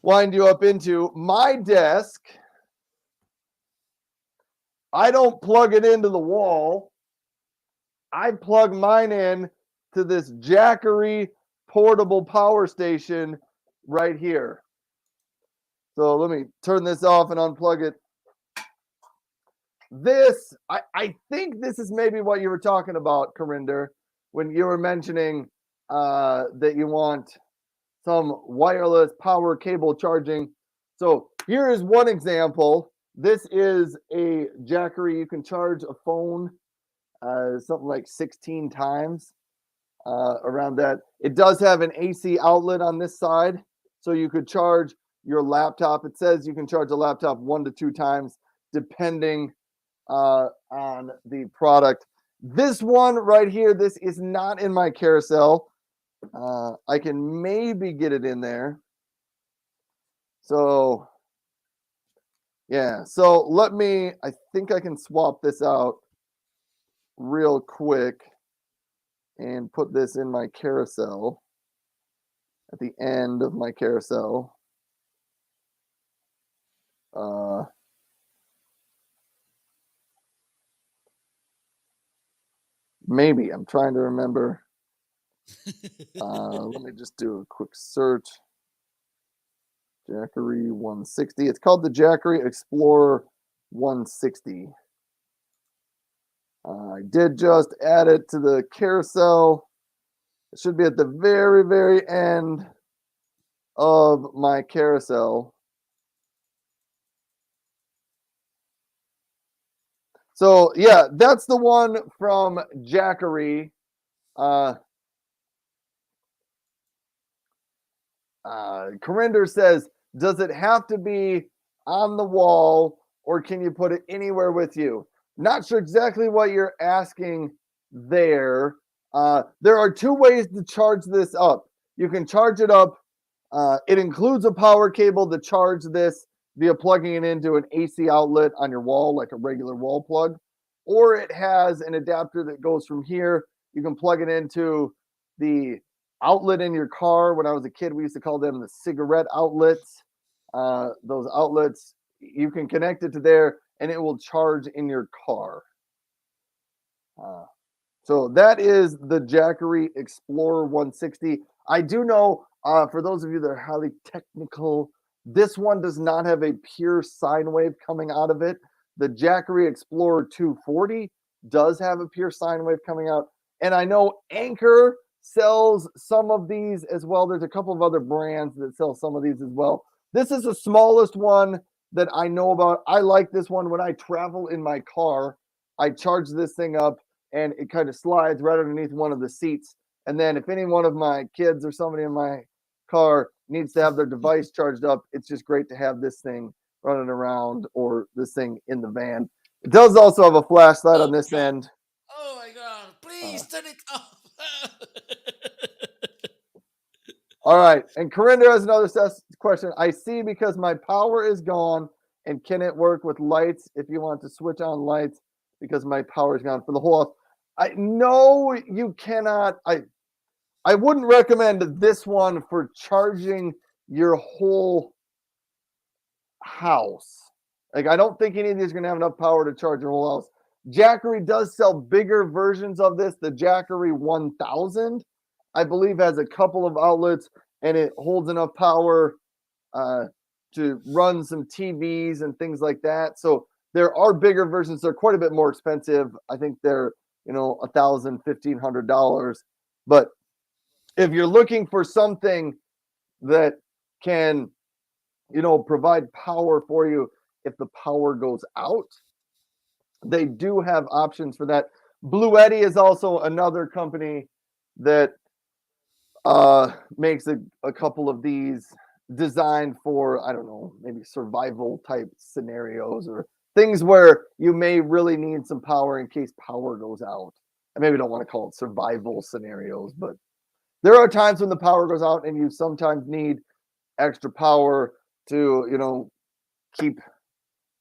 wind you up into. My desk, I don't plug it into the wall. I plug mine in to this Jackery portable power station right here. So let me turn this off and unplug it. This, I think this is maybe what you were talking about, Corinder, when you were mentioning that you want some wireless power cable charging. So here is one example. This is a Jackery. You can charge a phone something like 16 times around that. It does have an AC outlet on this side, so you could charge your laptop. It says you can charge a laptop 1 to 2 times depending on the product. This one right here, this is not in my carousel. I can maybe get it in there. So yeah, so I think I can swap this out real quick and put this in my carousel at the end of my carousel. Maybe I'm trying to remember. Let me just do a quick search. Jackery 160. It's called the Jackery Explorer 160. I did just add it to the carousel. It should be at the very, very end of my carousel. So yeah, that's the one from Jackery. Corinder says, does it have to be on the wall or can you put it anywhere with you? Not sure exactly what you're asking there. There are two ways to charge this up. You can charge it up. It includes a power cable to charge this via plugging it into an AC outlet on your wall, like a regular wall plug, or it has an adapter that goes from here. You can plug it into the outlet in your car. When I was a kid, we used to call them the cigarette outlets. Those outlets, you can connect it to there and it will charge in your car. So that is the Jackery Explorer 160. I do know, for those of you that are highly technical, this one does not have a pure sine wave coming out of it. The Jackery Explorer 240 does have a pure sine wave coming out. And I know Anchor sells some of these as well. There's a couple of other brands that sell some of these as well. This is the smallest one that I know about. I like this one. When I travel in my car, I charge this thing up and it kind of slides right underneath one of the seats. And then if any one of my kids or somebody in my car needs to have their device charged up, it's just great to have this thing running around or this thing in the van. It does also have a flashlight on this end. Oh my God! Please turn it off. All right. And Corinda has another question. I see because my power is gone. And can it work with lights if you want to switch on lights because my power is gone for the whole house? No, you cannot. I wouldn't recommend this one for charging your whole house. Like, I don't think any of these are going to have enough power to charge your whole house. Jackery does sell bigger versions of this. The Jackery 1000, I believe, has a couple of outlets and it holds enough power to run some TVs and things like that. So there are bigger versions. They're quite a bit more expensive. I think they're, $1,000, $1,500. But if you're looking for something that can, provide power for you if the power goes out, they do have options for that. Bluetti is also another company that makes a couple of these designed for, I don't know, maybe survival type scenarios or things where you may really need some power in case power goes out. I maybe don't want to call it survival scenarios, but there are times when the power goes out and you sometimes need extra power to,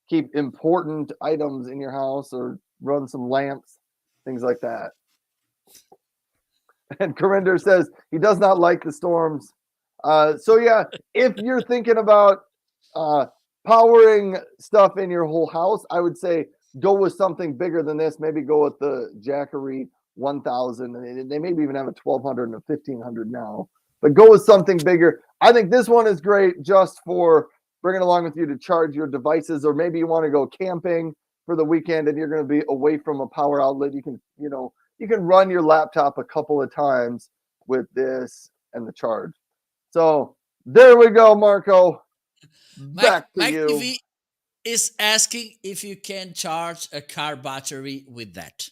keep important items in your house or run some lamps, things like that. And Corinder says he does not like the storms. So yeah, if you're thinking about powering stuff in your whole house, I would say go with something bigger than this. Maybe go with the Jackery 1000. They maybe even have a 1200 and a 1500 now. But go with something bigger. I think this one is great just for bringing along with you to charge your devices, or maybe you want to go camping for the weekend and you're going to be away from a power outlet. You can, you can run your laptop a couple of times with this and the charge. So there we go, Marco. Back to Mike you. TV is asking if you can charge a car battery with that.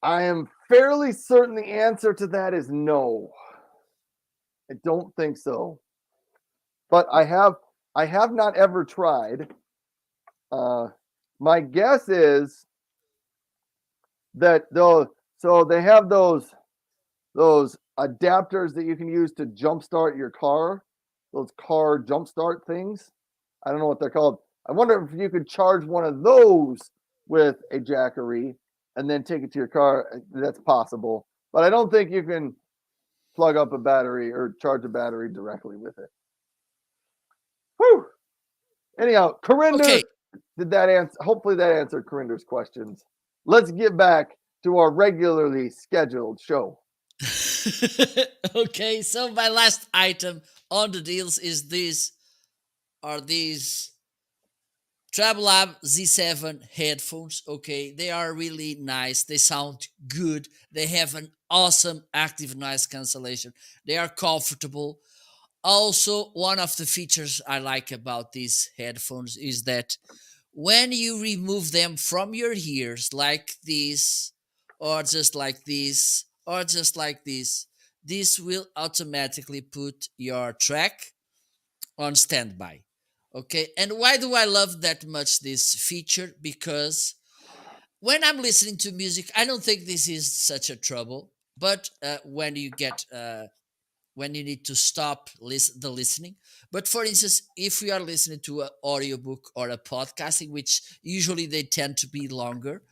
I am fairly certain the answer to that is no. I don't think so. But I have not ever tried. My guess is that they have those adapters that you can use to jumpstart your car, those car jumpstart things. I don't know what they're called. I wonder if you could charge one of those with a Jackery and then take it to your car. That's possible, but I don't think you can plug up a battery or charge a battery directly with it. Whew. Anyhow, Corinder, Okay. did that answer? Hopefully that answered Corinder's questions. Let's get back to our regularly scheduled show. Okay, so my last item on the deals is these Treblab Z7 headphones. Okay, they are really nice. They sound good. They have an awesome active noise cancellation. They are comfortable. Also, one of the features I like about these headphones is that when you remove them from your ears, like this, or just like this, or just like this will automatically put your track on standby. Okay, and why do I love that much this feature? Because when I'm listening to music, I don't think this is such a trouble. But when you need to stop the listening. But for instance, if we are listening to an audiobook or a podcasting, which usually they tend to be longer,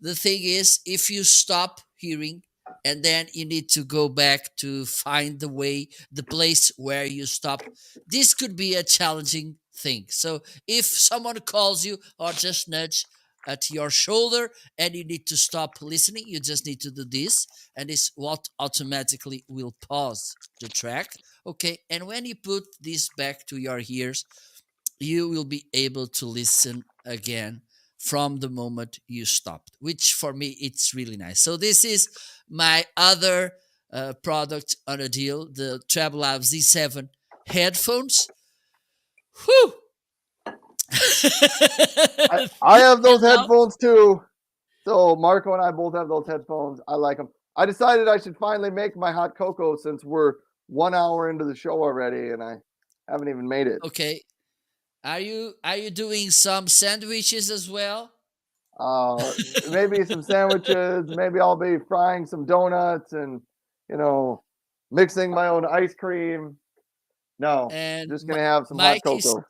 the thing is, if you stop hearing and then you need to go back to find the place where you stopped, this could be a challenging thing. So if someone calls you or just nudge at your shoulder and you need to stop listening, you just need to do this, and it's what automatically will pause the track. Okay, and when you put this back to your ears, you will be able to listen again from the moment you stopped, which for me it's really nice. So this is my other product on a deal, the Treblab Z7 headphones. Whew. I have And those now, headphones too. So Marco and I both have those headphones. I like them. I decided I should finally make my hot cocoa since we're 1 hour into the show already, and I haven't even made it. okay, are you doing some sandwiches as well? Uh, Maybe some sandwiches. Maybe I'll be frying some donuts and you know mixing my own ice cream. No, And just gonna have some hot Mike is cocoa.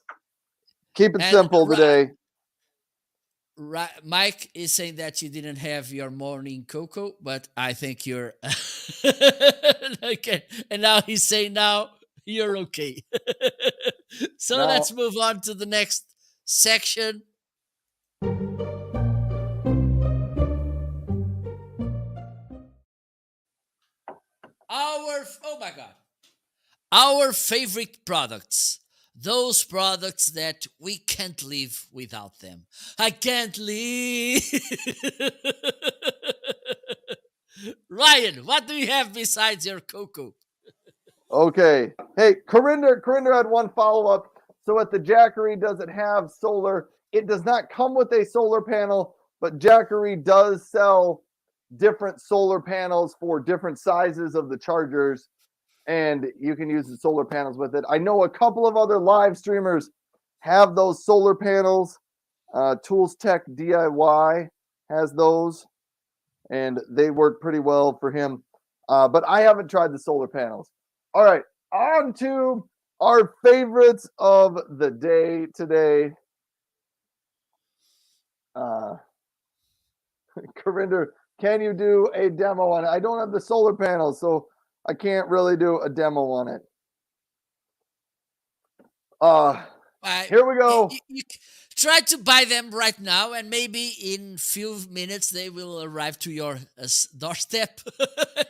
Keep it and simple today. Mike is saying that you didn't have your morning cocoa, but I think you're okay. And now he's saying now you're okay. So let's Now, move on to the next section. Oh my god. Our favorite products. Those products that we can't live without them. I can't live. Ryan, what do you have besides your cocoa? okay. Hey, Corinder had one follow up. So at the Jackery, does it have solar? It does not come with a solar panel, but Jackery does sell different solar panels for different sizes of the chargers, and you can use the solar panels with it. I know a couple of other live streamers have those solar panels. Tools Tech DIY has those, and they work pretty well for him. But I haven't tried the solar panels. All right, on to our favorites of the day today. Corinder, can you do a demo on it? I don't have the solar panels, so I can't really do a demo on it. Here we go. You try to buy them right now, and maybe in few minutes they will arrive to your doorstep.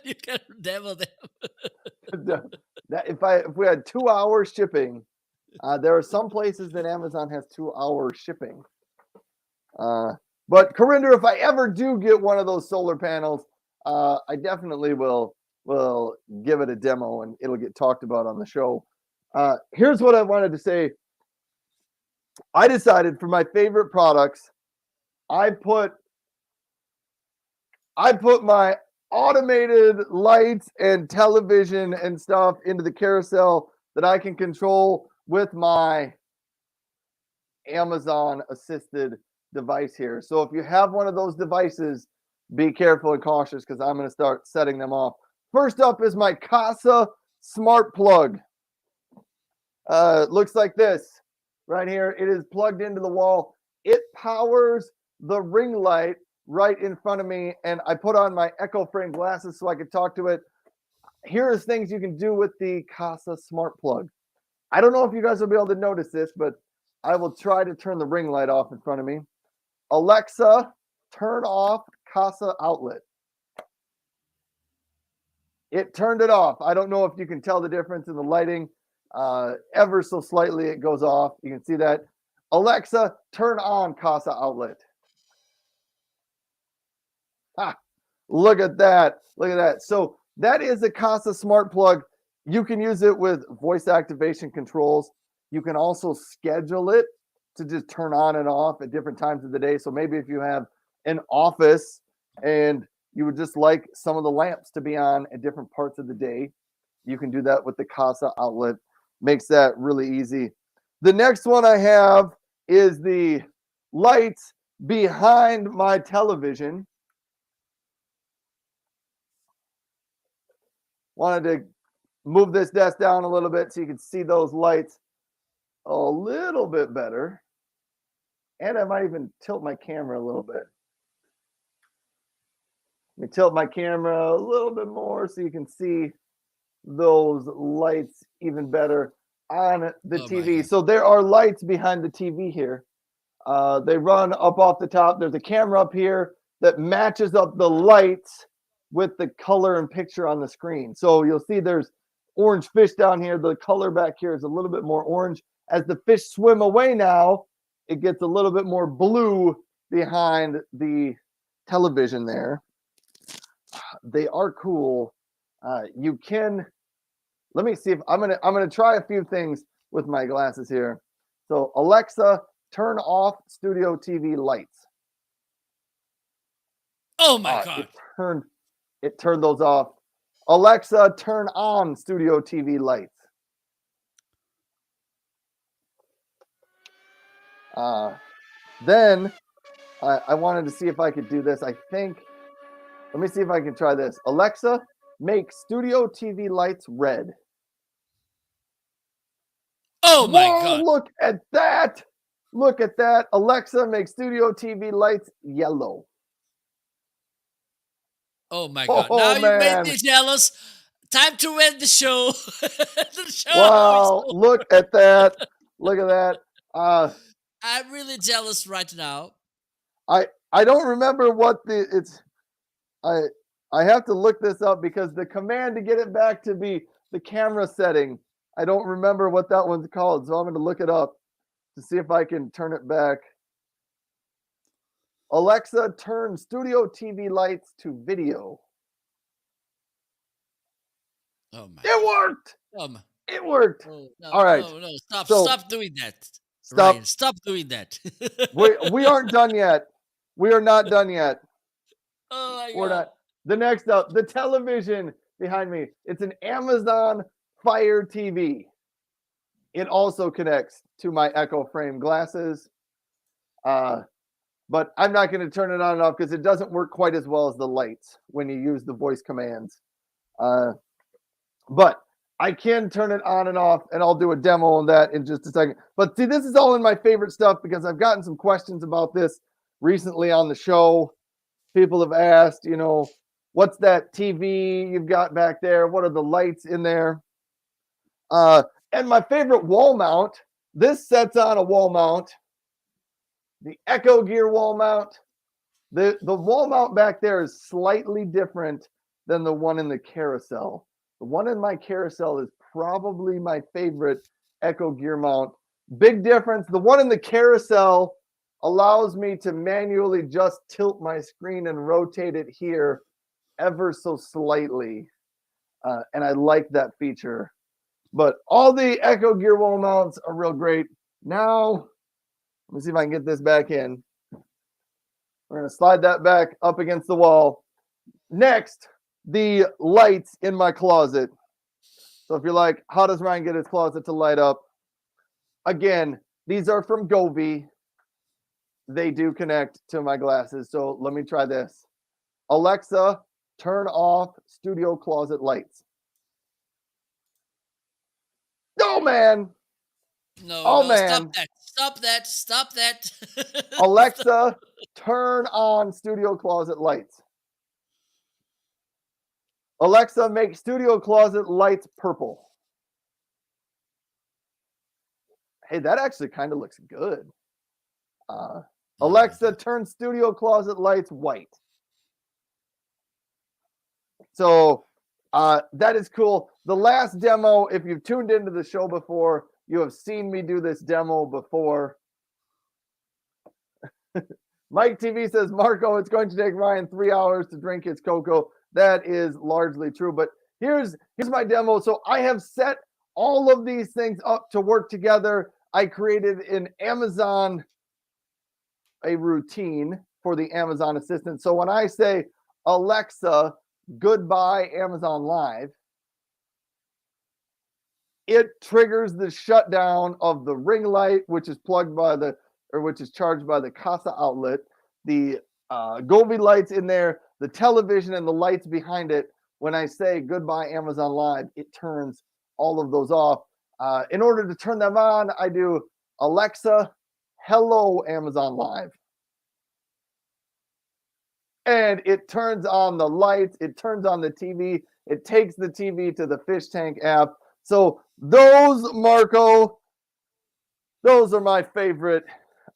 You can demo them. If we had 2 hour shipping, there are some places that Amazon has 2 hour shipping. But Corinder, if I ever do get one of those solar panels, I definitely will give it a demo and it'll get talked about on the show. Here's what I wanted to say. I decided for my favorite products, I put my automated lights and television and stuff into the carousel that I can control with my Amazon assisted device here. So if you have one of those devices, be careful and cautious because I'm going to start setting them off. First up is my Casa smart plug. Looks like this right here. It is plugged into the wall. It powers the ring light right in front of me, and I put on my Echo Frame glasses so I could talk to it. Here is things you can do with the Casa smart plug. I don't know if you guys will be able to notice this, but I will try to turn the ring light off in front of me. Alexa, turn off Casa outlet. it turned it off. I don't know if you can tell the difference in the lighting. Ever so slightly, it goes off. You can see that. Alexa, turn on Casa outlet. Ha, look at that. Look at that. So that is a Casa smart plug. You can use it with voice activation controls. You can also schedule it to just turn on and off at different times of the day. So maybe if you have an office and you would just like some of the lamps to be on at different parts of the day, you can do that with the Casa outlet. Makes that really easy. The next one I have is the lights behind my television. Wanted to move this desk down a little bit so you can see those lights a little bit better. And I might even tilt my camera a little bit. Let me tilt my camera a little bit more so you can see those lights even better on the TV. So there are lights behind the TV here. They run up off the top. There's a camera up here that matches up the lights with the color and picture on the screen. So you'll see there's orange fish down here. The color back here is a little bit more orange. As the fish swim away now, it gets a little bit more blue behind the television there. They are cool. You can, let me see if I'm gonna try a few things with my glasses here. So Alexa, turn off studio TV lights. Oh my God. It turned those off. Alexa, turn on studio TV lights. Then I wanted to see if I could do this. I think, let me see if I can try this. Alexa, make studio TV lights red. Oh my God. Look at that. Look at that. Alexa, make studio TV lights yellow. Oh my God. Now you made me jealous. Time to end the show. Wow. Look at that. Look at that. I'm really jealous right now. I don't remember what I have to look this up because the command to get it back to be the camera setting, I don't remember what that one's called. So I'm going to look it up to see if I can turn it back. Alexa, turn studio TV lights to video. Oh my! It worked. It worked. Oh, no, all right. No, stop doing that. Stop. Ryan, stop doing that. we aren't done yet. We are not done yet. Oh my We're God. not. The next up, the television behind me. It's an Amazon Fire TV. It also connects to my Echo frame glasses. But I'm not going to turn it on and off because it doesn't work quite as well as the lights when you use the voice commands. But I can turn it on and off, and I'll do a demo on that in just a second. But see, this is all in my favorite stuff because I've gotten some questions about this recently on the show. People have asked, you know, what's that TV you've got back there? What are the lights in there? And my favorite wall mount, this sets on a wall mount. The Echo Gear wall mount. The wall mount back there is slightly different than the one in the carousel. The one in my carousel is probably my favorite Echo Gear mount. Big difference. The one in the carousel allows me to manually just tilt my screen and rotate it here ever so slightly. And I like that feature. But all the Echo Gear wall mounts are real great. Now, let me see if I can get this back in. We're going to slide that back up against the wall. Next, the lights in my closet. So if you're like, how does Ryan get his closet to light up? Again, these are from Govee. They do connect to my glasses. So let me try this. Alexa, turn off studio closet lights. Oh, man. No, man. Stop that. Alexa, turn on studio closet lights. Alexa, make studio closet lights purple. Hey, that actually kind of looks good. Alexa, turn studio closet lights white. So That is cool. The last demo, if you've tuned into the show before, you have seen me do this demo before. Mike TV says, Marco, it's going to take Ryan 3 hours to drink his cocoa. That is largely true. But here's my demo. So I have set all of these things up to work together. I created a routine for the Amazon Assistant. So when I say, Alexa, goodbye Amazon Live, it triggers the shutdown of the ring light, which is charged by the Casa outlet, the Gobi lights in there, the television, and the lights behind it. When I say goodbye Amazon Live, it turns all of those off. In order to turn them on, I do Alexa, hello Amazon Live. And it turns on the lights, it turns on the TV, it takes the TV to the Fish Tank app. So those, Marco, those are my favorite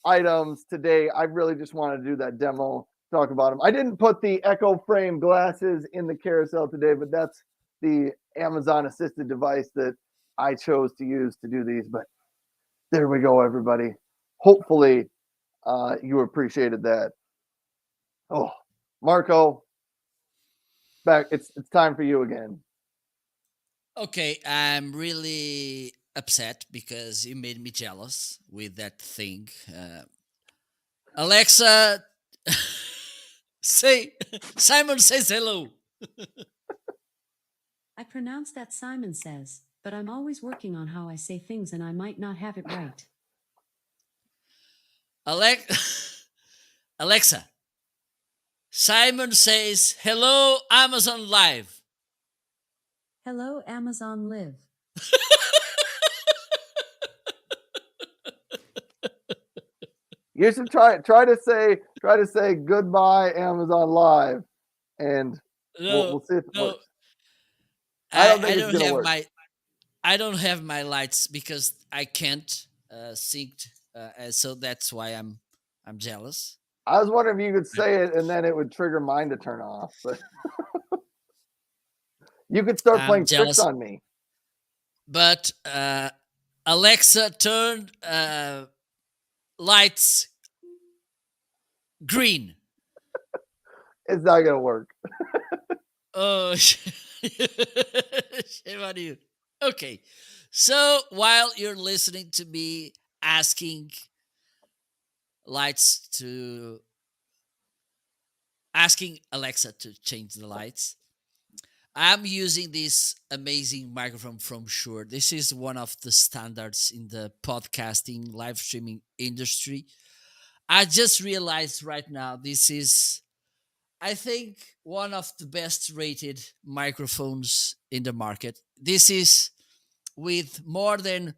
items today. I really just wanted to do that demo, talk about them. I didn't put the Echo Frame glasses in the carousel today, but that's the Amazon assisted device that I chose to use to do these. But there we go, everybody. Hopefully you appreciated that. Oh, Marco, back. It's time for you again. Okay, I'm really upset because you made me jealous with that thing. Alexa, Simon says hello. I pronounce that Simon says, but I'm always working on how I say things and I might not have it right. Alexa, Simon says hello Amazon Live. Hello, Amazon Live. You should try to say goodbye Amazon Live, and we'll see if it works. I don't think it's gonna work. I don't have my lights because I can't sync, so that's why I'm jealous. I was wondering if you could say it and then it would trigger mine to turn off, but you could start playing tricks on me. But Alexa, turn lights green. It's not gonna work. Oh, shame on you. Okay, so while you're listening to me asking Alexa to change the lights, I'm using this amazing microphone from Shure. This is one of the standards in the podcasting live streaming industry. I just realized right now this is, I think, one of the best rated microphones in the market. This is with more than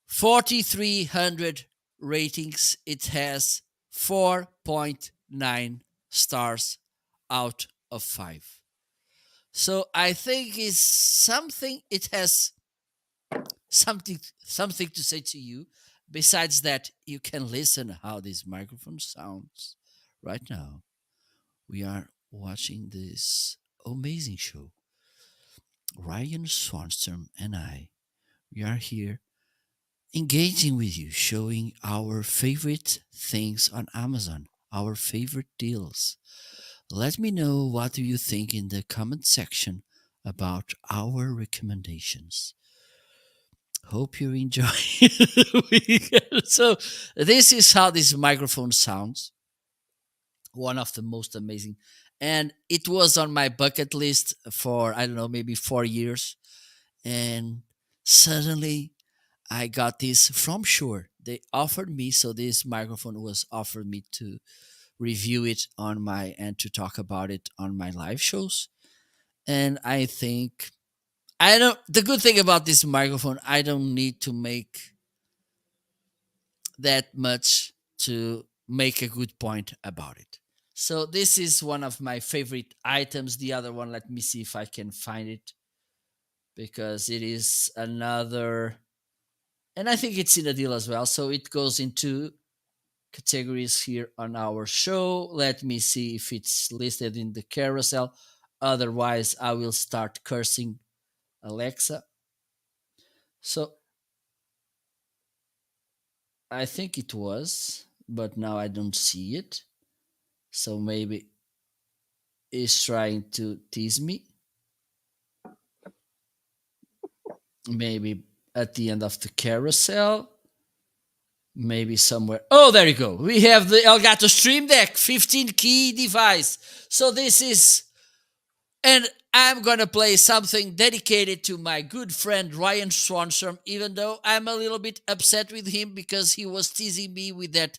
4,300 ratings. It has 4.9 stars out of 5. So I think it has something to say to you. Besides that, you can listen how this microphone sounds right now. We are watching this amazing show. Ryan Swanstrom and we are here engaging with you, showing our favorite things on Amazon, our favorite deals. Let me know what do you think in the comment section about our recommendations. Hope you enjoy. So this is how this microphone sounds. One of the most amazing. And it was on my bucket list for, I don't know, maybe 4 years. And suddenly I got this from Shure. They offered me, so this microphone was offered me to review it and to talk about it on my live shows. And I think the good thing about this microphone, I don't need to make that much to make a good point about it. So this is one of my favorite items. The other one, let me see if I can find it, because it is another, and I think it's in a deal as well. So it goes into categories here on our show. Let me see if it's listed in the carousel. Otherwise, I will start cursing Alexa. So I think it was, but now I don't see it. So maybe it's trying to tease me. Maybe at the end of the carousel. Maybe somewhere. Oh, there you go. We have the Elgato Stream Deck 15 key device. So this is, and I'm going to play something dedicated to my good friend Ryan Swanstrom, even though I'm a little bit upset with him because he was teasing me with that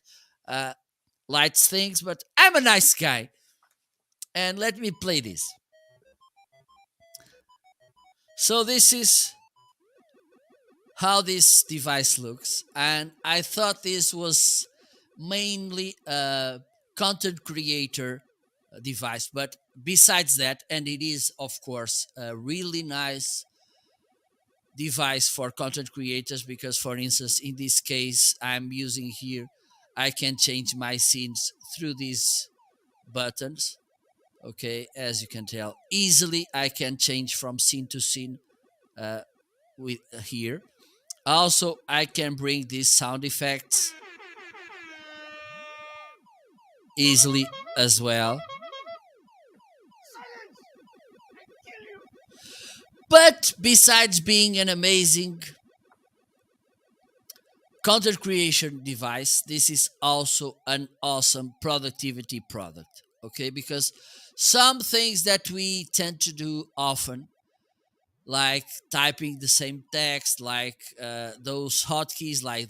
lights things, but I'm a nice guy. And let me play this. So this is how this device looks, and I thought this was mainly a content creator device, but besides that, and it is of course a really nice device for content creators, because for instance in this case I'm using here, I can change my scenes through these buttons. Okay, as you can tell, easily I can change from scene to scene with here. Also, I can bring these sound effects easily as well. But besides being an amazing content creation device, this is also an awesome productivity product. Okay, because some things that we tend to do often, like typing the same text, like those hotkeys, like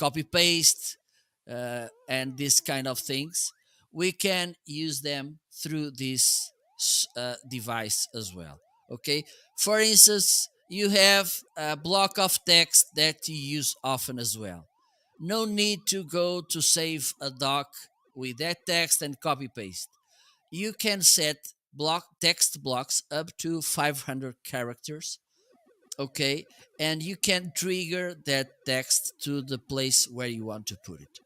copy paste, and this kind of things, we can use them through this device as well. Okay, for instance, you have a block of text that you use often as well. No need to go to save a doc with that text and copy paste. You can set text blocks up to 500 characters. Okay, and you can trigger that text to the place where you want to put it.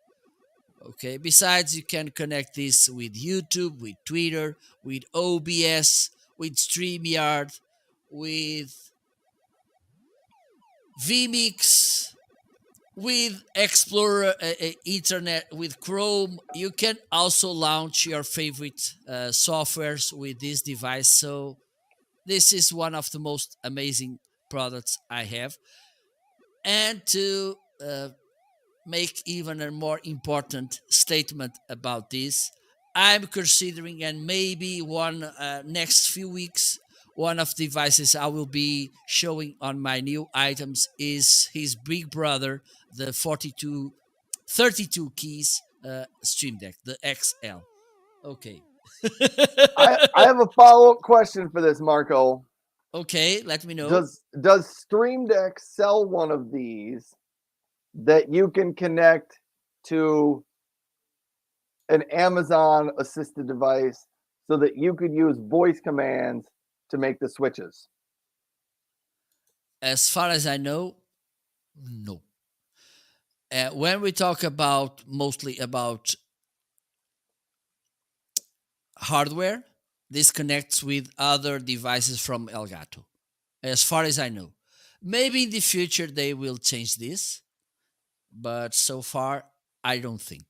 Okay, besides you can connect this with YouTube, with Twitter, with OBS, with StreamYard, with vMix, with Explorer, Internet, with Chrome. You can also launch your favorite softwares with this device. So this is one of the most amazing products I have. And to make even a more important statement about this, I'm considering, and maybe one next few weeks, one of the devices I will be showing on my new items is his big brother, the 32 keys Stream Deck, the XL. Okay. I have a follow-up question for this, Marco. Okay, let me know. Does Stream Deck sell one of these that you can connect to an Amazon assisted device so that you could use voice commands to make the switches? As far as I know, no. When we talk about mostly about hardware, this connects with other devices from Elgato, as far as I know. Maybe in the future they will change this, but so far I don't think.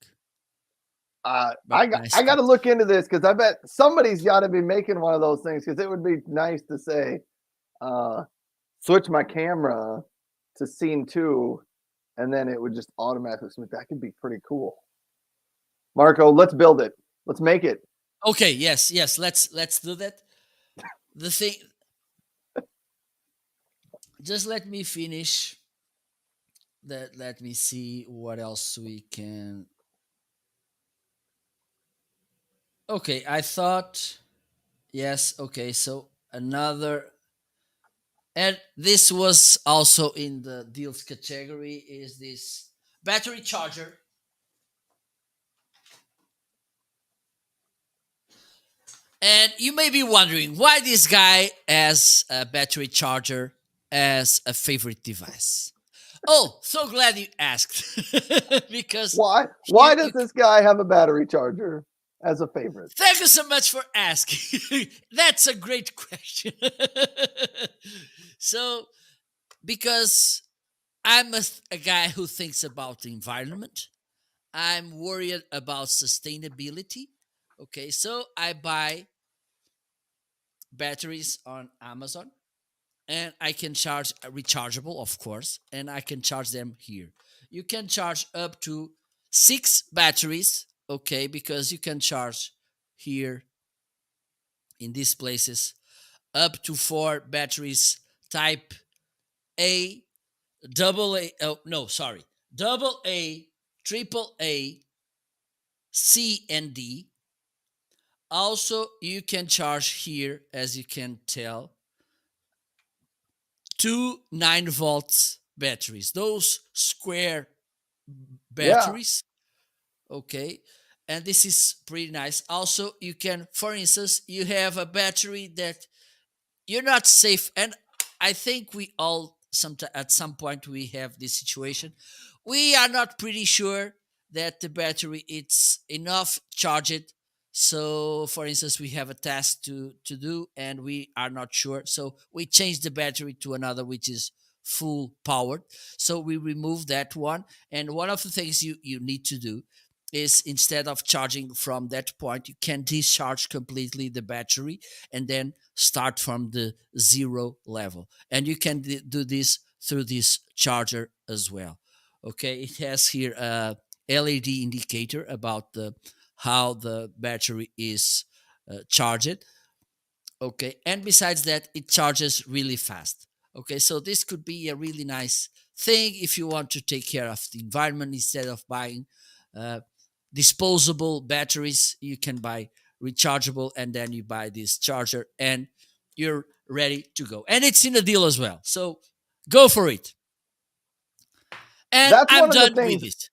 I got to look into this because I bet somebody's got to be making one of those things, because it would be nice to say, switch my camera to scene 2, and then it would just automatically switch. That could be pretty cool. Marco, let's build it. Let's make it. Okay, yes, let's do that. The thing, just let me finish that. Let me see what else we can. Okay, I thought, yes, okay, so another, and this was also in the deals category, is this battery charger. And you may be wondering why this guy has a battery charger as a favorite device. Oh, so glad you asked. Because why does this guy have a battery charger as a favorite? Thank you so much for asking. That's a great question. So, because I'm a guy who thinks about the environment, I'm worried about sustainability. Okay, so I buy batteries on Amazon and I can charge rechargeable, of course, and I can charge them here. You can charge up to 6 batteries, okay, because you can charge here in these places up to 4 batteries type A, double A, oh no, sorry, double A, triple A, C, and D. Also, you can charge here, as you can tell, 2 9 volts batteries. Those square Yeah, batteries, okay, and this is pretty nice. Also, you can, for instance, you have a battery that you're not safe, and I think we all at some point we have this situation. We are not pretty sure that the battery it's enough charged. So for instance, we have a task to do and we are not sure, so we change the battery to another which is full powered. So we remove that one, and one of the things you need to do is, instead of charging from that point, you can discharge completely the battery and then start from the 0 level. And you can do this through this charger as well. Okay, it has here a LED indicator about the how the battery is charged. Okay, and besides that, it charges really fast. Okay, so this could be a really nice thing if you want to take care of the environment instead of buying uh, disposable batteries. You can buy rechargeable, and then you buy this charger and you're ready to go, and it's in a deal as well, so go for it. And that's I'm one of the done with things. it.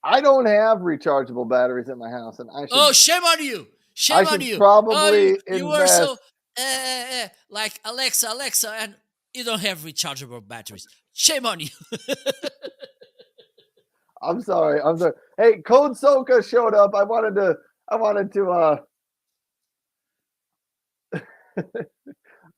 I don't have rechargeable batteries in my house, and Oh, shame on you, I shame on should you. Oh, probably you were so invest. like Alexa, and you don't have rechargeable batteries. Shame on you. I'm sorry. I'm sorry. Hey, Code Soka showed up. I wanted to I wanted to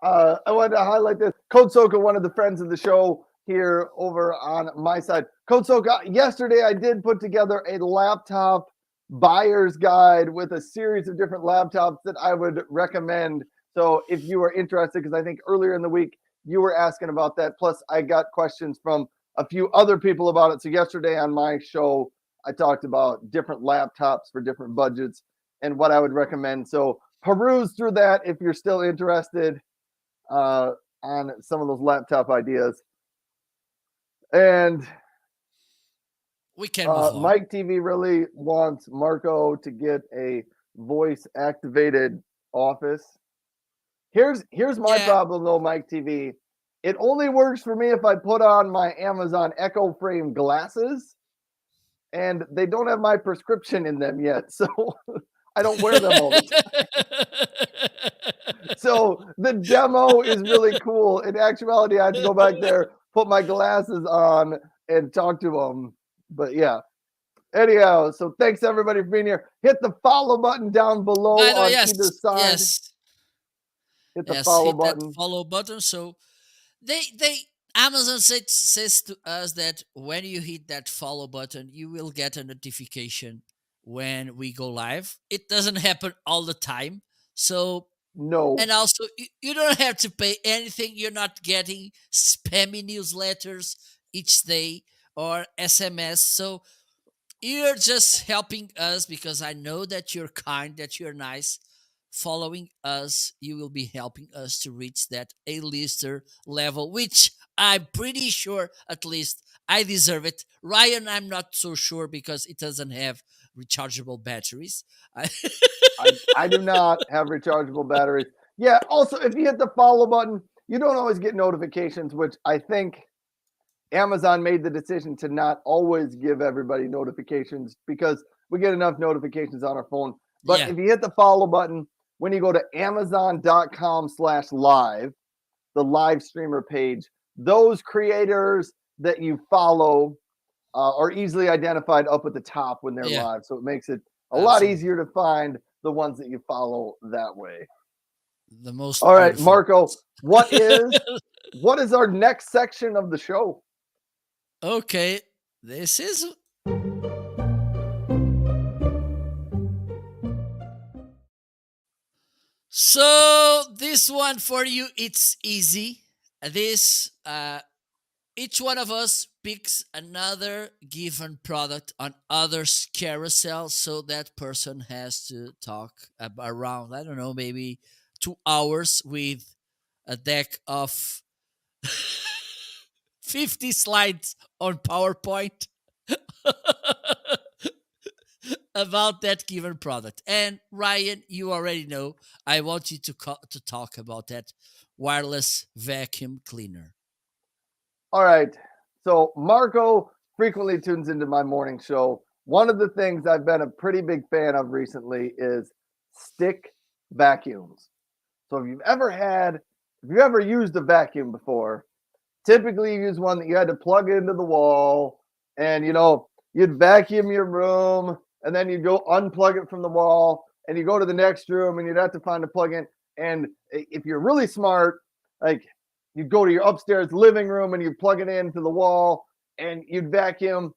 highlight this. Code Soka, one of the friends of the show here over on my side. Code Soka, yesterday I did put together a laptop buyer's guide with a series of different laptops that I would recommend. So if you are interested, because I think earlier in the week you were asking about that. Plus, I got questions from a few other people about it. So yesterday on my show, I talked about different laptops for different budgets and what I would recommend. So peruse through that if you're still interested on some of those laptop ideas. And We can move on. Mike TV really wants Marco to get a voice activated office. Here's my Yeah. problem though, Mike TV. It only works for me if I put on my Amazon Echo Frame glasses, and they don't have my prescription in them yet, so I don't wear them all the time. So the demo is really cool. In actuality, I have to go back there, put my glasses on, and talk to them. But yeah. Anyhow, so thanks everybody for being here. Hit the follow button down below By the way, on yes, either side. yes, Hit the yes. follow Hit button. that follow button. So they Amazon says to us that when you hit that follow button, you will get a notification when we go live. It doesn't happen all the time. So, No. and also you don't have to pay anything. You're not getting spammy newsletters each day or SMS. So you're just helping us, because I know that you're kind, that you're nice. Following us, you will be helping us to reach that A-lister level, which I'm pretty sure at least I deserve it. Ryan, I'm not so sure because it doesn't have rechargeable batteries. I do not have rechargeable batteries. Yeah, also, if you hit the follow button, you don't always get notifications, which I think Amazon made the decision to not always give everybody notifications because we get enough notifications on our phone. But Yeah. if you hit the follow button, when you go to amazon.com/live, the live streamer page, those creators that you follow are easily identified up at the top when they're Yeah. live. So it makes it A lot Absolutely. easier to find the ones that you follow that way. The most. All right, beautiful Marco, ones. what is our next section of the show? Okay, this is. So this one for you, it's easy. This each one of us picks another given product on others' carousel, so that person has to talk around, I don't know, maybe 2 hours with a deck of 50 slides on PowerPoint about that given product. And Ryan, you already know, I want you to talk about that wireless vacuum cleaner. All right. So Marco frequently tunes into my morning show. One of the things I've been a pretty big fan of recently is stick vacuums. So if you've ever used a vacuum before, typically you use one that you had to plug into the wall and you'd vacuum your room and then you'd go unplug it from the wall and you go to the next room and you'd have to find a plug-in. And if you're really smart, like you'd go to your upstairs living room and you'd plug it into the wall and you'd vacuum.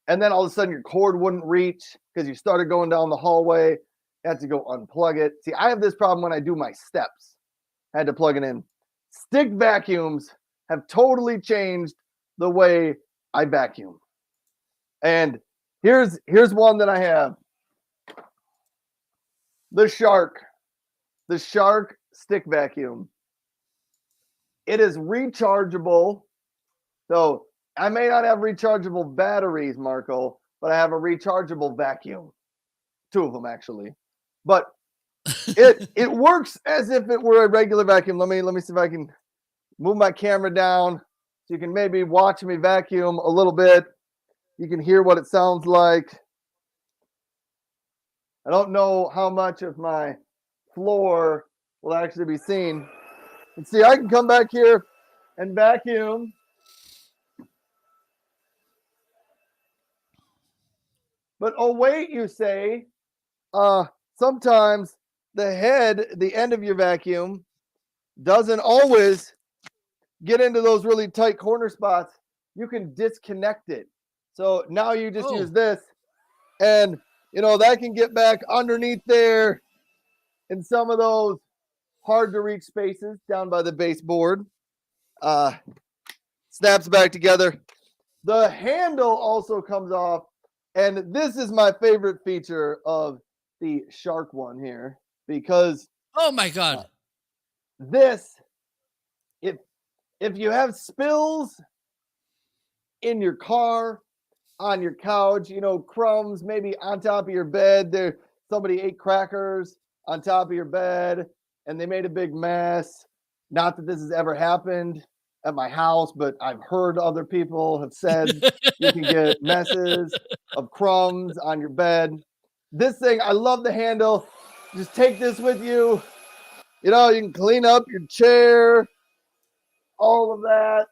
And then all of a sudden your cord wouldn't reach because you started going down the hallway. You had to go unplug it. See, I have this problem when I do my steps. I had to plug it in. Stick vacuums have totally changed the way I vacuum. And here's one that I have. The Shark stick vacuum. It is rechargeable. So I may not have rechargeable batteries, Marco, but I have a rechargeable vacuum. 2 of them actually. But it works as if it were a regular vacuum. Let me see if I can move my camera down so you can maybe watch me vacuum a little bit. You can hear what it sounds like. I don't know how much of my floor will actually be seen. And see, I can come back here and vacuum. But oh wait, you say, sometimes the end of your vacuum doesn't always get into those really tight corner spots. You can disconnect it. So now you just use this and that can get back underneath there in some of those hard to reach spaces down by the baseboard. Snaps back together. The handle also comes off, and this is my favorite feature of the Shark one here because Oh my god. This, if you have spills in your car, on your couch, crumbs maybe on top of your bed, there somebody ate crackers on top of your bed and they made a big mess. Not that this has ever happened at my house, but I've heard other people have said you can get messes of crumbs on your bed. This thing, I love the handle. Just take this with you. You can clean up your chair, all of that.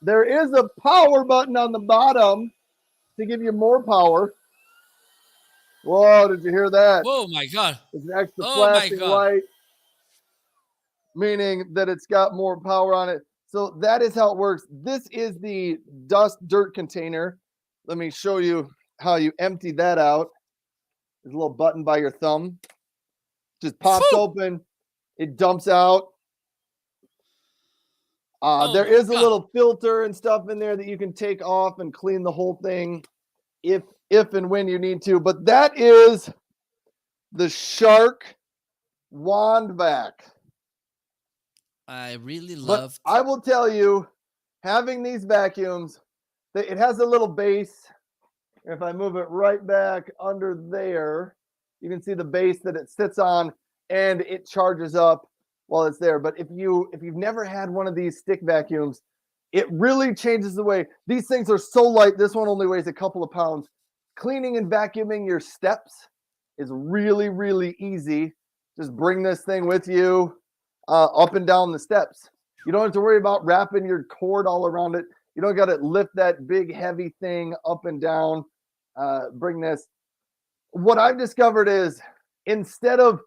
There is a power button on the bottom to give you more power. Whoa, did you hear that? Oh my god. It's an extra Oh my flashing god. light, meaning that it's got more power on it. So that is how it works. This is the dirt container. Let me show you how you empty that out. There's a little button by your thumb. Just pops open. It dumps out. There is a little filter and stuff in there that you can take off and clean the whole thing if and when you need to. But that is the Shark wand vac. I really love. I will tell you, having these vacuums, it has a little base. If I move it right back under there, you can see the base that it sits on, and it charges up while it's there. But if you've never had one of these stick vacuums, it really changes the way. These things are so light. This one only weighs a couple of pounds. Cleaning and vacuuming your steps is really, really easy. Just bring this thing with you up and down the steps. You don't have to worry about wrapping your cord all around it. You don't got to lift that big, heavy thing up and down. bring this. What I've discovered is instead of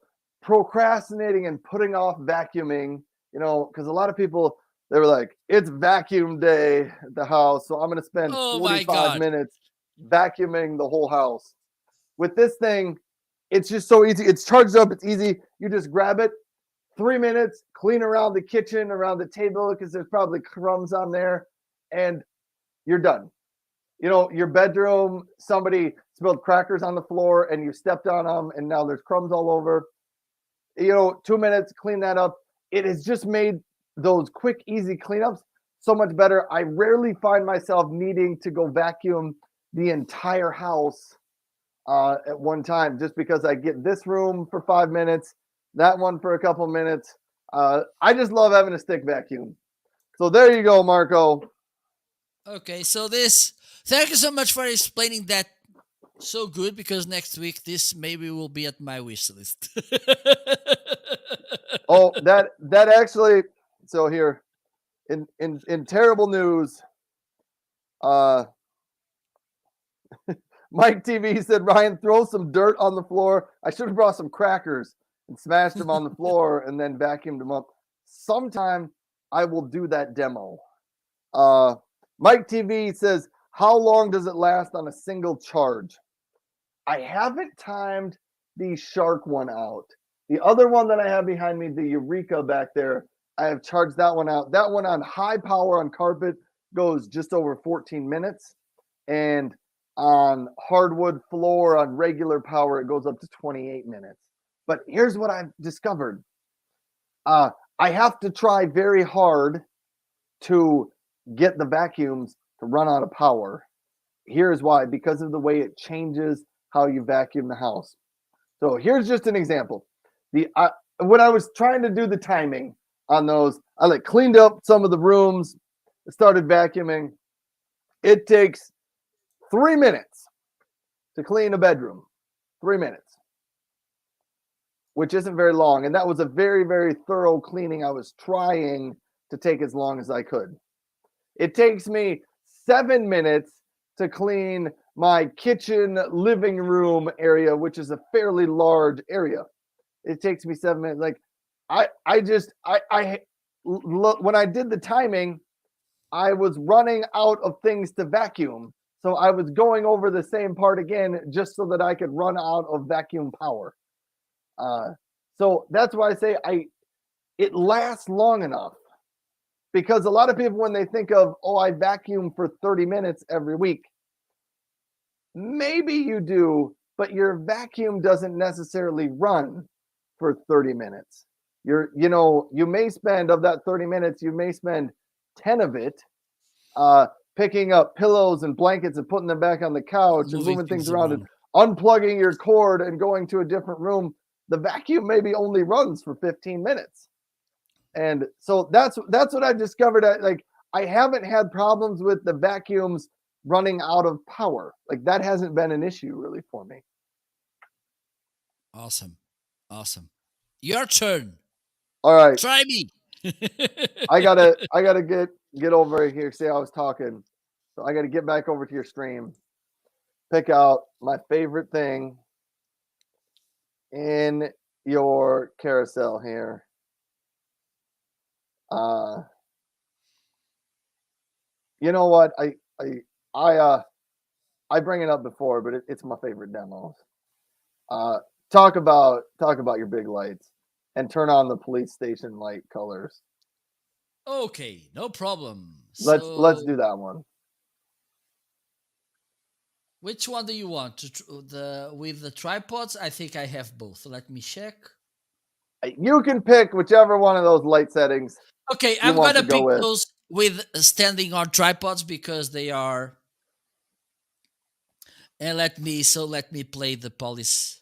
procrastinating and putting off vacuuming, because a lot of people, they were like, it's vacuum day at the house, so I'm going to spend Oh my 45 God. minutes vacuuming the whole house. With this thing, it's just so easy. It's charged up. It's easy. You just grab it, 3 minutes, clean around the kitchen, around the table, because there's probably crumbs on there, and you're done. Your bedroom, somebody spilled crackers on the floor and you stepped on them and now there's crumbs all over. 2 minutes, clean that up. It has just made those quick, easy cleanups so much better. I rarely find myself needing to go vacuum the entire house at one time, just because I get this room for 5 minutes, that one for a couple minutes. I just love having a stick vacuum. So there you go, Marco. Okay, so thank you so much for explaining that so good, because next week this maybe will be at my wish list. Oh, that actually, so here in terrible news, Mike TV said, Ryan, throw some dirt on the floor. I should have brought some crackers and smashed them on the floor and then vacuumed them up. Sometime I will do that demo. Mike TV says, how long does it last on a single charge? I haven't timed the Shark one out. The other one that I have behind me, the Eureka back there, I have charged that one out. That one on high power on carpet goes just over 14 minutes. And on hardwood floor on regular power, it goes up to 28 minutes. But here's what I've discovered. I have to try very hard to get the vacuums to run out of power. Here's why, because of the way it changes how you vacuum the house. So here's just an example. When I was trying to do the timing on those, I cleaned up some of the rooms, started vacuuming. It takes 3 minutes to clean a bedroom. 3 minutes, which isn't very long. And that was a very, very thorough cleaning. I was trying to take as long as I could. It takes me 7 minutes to clean my kitchen living room area, which is a fairly large area. It takes me 7 minutes. When I did the timing, I was running out of things to vacuum. So I was going over the same part again, just so that I could run out of vacuum power. So that's why I say it lasts long enough. Because a lot of people, when they think of, I vacuum for 30 minutes every week, maybe you do, but your vacuum doesn't necessarily run for 30 minutes. You may spend, of that 30 minutes, you may spend 10 of it picking up pillows and blankets and putting them back on the couch and moving things around and unplugging your cord and going to a different room. The vacuum maybe only runs for 15 minutes. And so that's what I've discovered. I haven't had problems with the vacuums running out of power. That hasn't been an issue really for me. Awesome. Your turn. All right. Try me. I gotta get over here. See, I was talking. So I gotta get back over to your stream. Pick out my favorite thing in your carousel here. You know what? I bring it up before, but it's my favorite demos. Talk about your big lights and turn on the police station light colors. Okay, no problem. Let's do that one. Which one do you want? With the tripods? I think I have both. Let me check. You can pick whichever one of those light settings. Okay, I'm gonna pick those with standing on tripods because they are. And let me play the police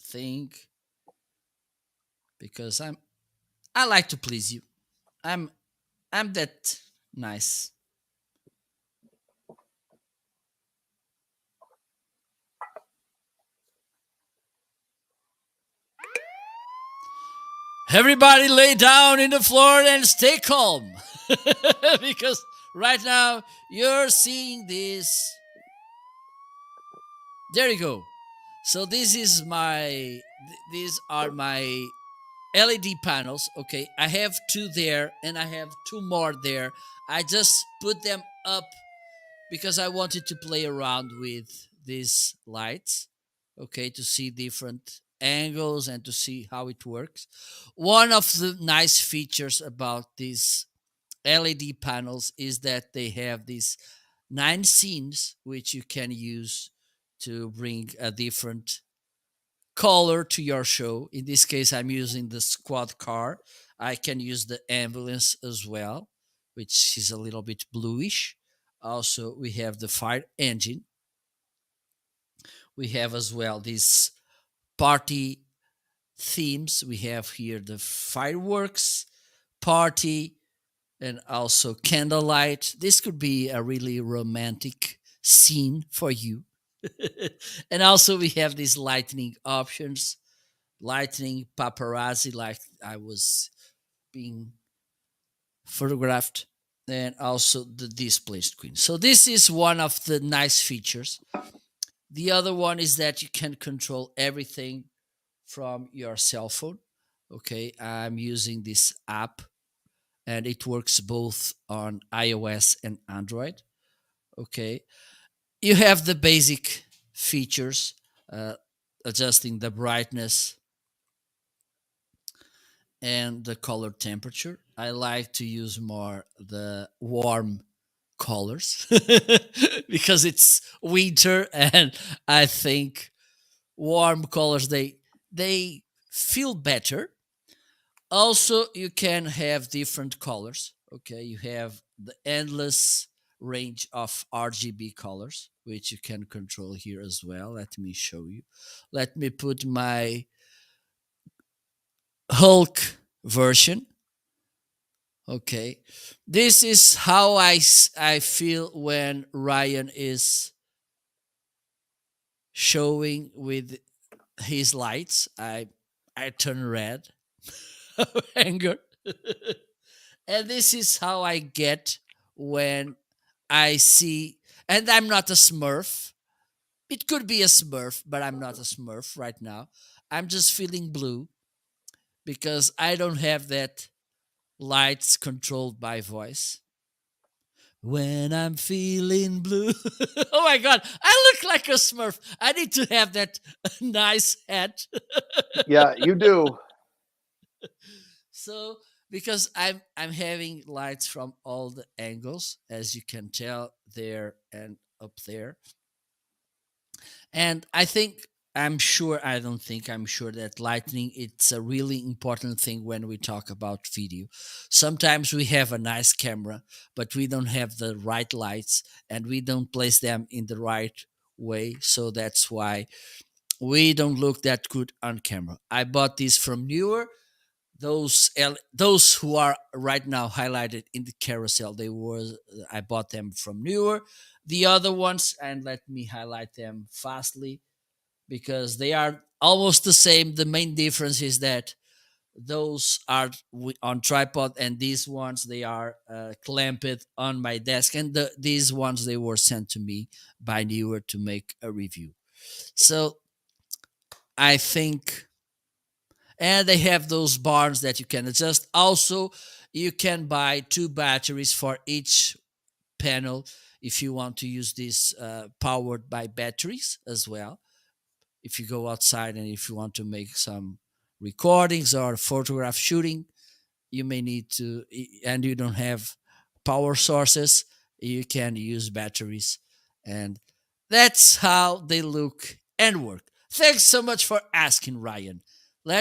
thing, because I like to please you. I'm that nice. Everybody lay down in the floor and stay calm. Because right now you're seeing this There you go. So these are my LED panels. Okay, I have two there and I have two more there. I just put them up because I wanted to play around with these lights, okay, to see different angles and to see how it works. One of the nice features about these LED panels is that they have these 9 scenes which you can use to bring a different color to your show. In this case, I'm using the squad car. I can use the ambulance as well, which is a little bit bluish. Also, we have the fire engine. We have as well these party themes. We have here the fireworks, party, and also candlelight. This could be a really romantic scene for you. And also, we have these lightning options, lightning paparazzi, like I was being photographed, and also the display screen. So this is one of the nice features. The other one is that you can control everything from your cell phone. Okay, I'm using this app and it works both on iOS and Android. Okay, you have the basic features, uh, adjusting the brightness and the color temperature. I like to use more the warm colors because it's winter and I think warm colors they feel better. Also, you can have different colors. Okay, you have the endless range of RGB colors which you can control here as well. Let me show you. Let me put my Hulk version. Okay, this is how I feel when Ryan is showing with his lights. I turn red of anger. And this is how I get when I see, and I'm not a smurf. It could be a smurf, but I'm not a smurf right now. I'm just feeling blue because I don't have that lights controlled by voice. When I'm feeling blue. Oh my god, I look like a smurf. I need to have that nice hat. Yeah, you do. So because I'm having lights from all the angles, as you can tell there and up there. And I'm sure that lighting it's a really important thing when we talk about video. Sometimes we have a nice camera, but we don't have the right lights and we don't place them in the right way. So that's why we don't look that good on camera. I bought these from Newer. Those who are right now highlighted in the carousel, they were I bought them from Newer. The other ones, and let me highlight them fastly because they are almost the same. The main difference is that those are on tripod and these ones they are clamped on my desk, and these ones they were sent to me by Newer to make a review. So I think, and they have those bars that you can adjust. Also, you can buy 2 batteries for each panel if you want to use this powered by batteries as well. If you go outside and if you want to make some recordings or photograph shooting, you may need to, and you don't have power sources, you can use batteries. And that's how they look and work. Thanks so much for asking, Ryan. Hey,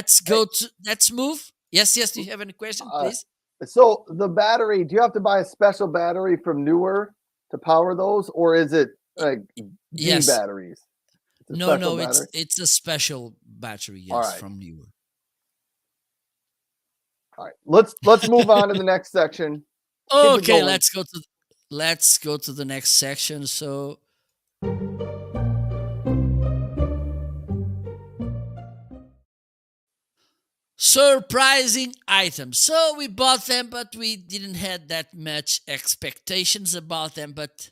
Let's move. Yes, yes. Do you have any question, uh, please? so the battery, do you have to buy a special battery from Newer to power those, or is it like D Yes. batteries? It's a No, special no, battery. it's a special battery, All yes, right. from Newer. All right. Let's move on to the next section. Keep it Okay, going. let's go to the next section. So surprising items. So we bought them, but we didn't had that much expectations about them. But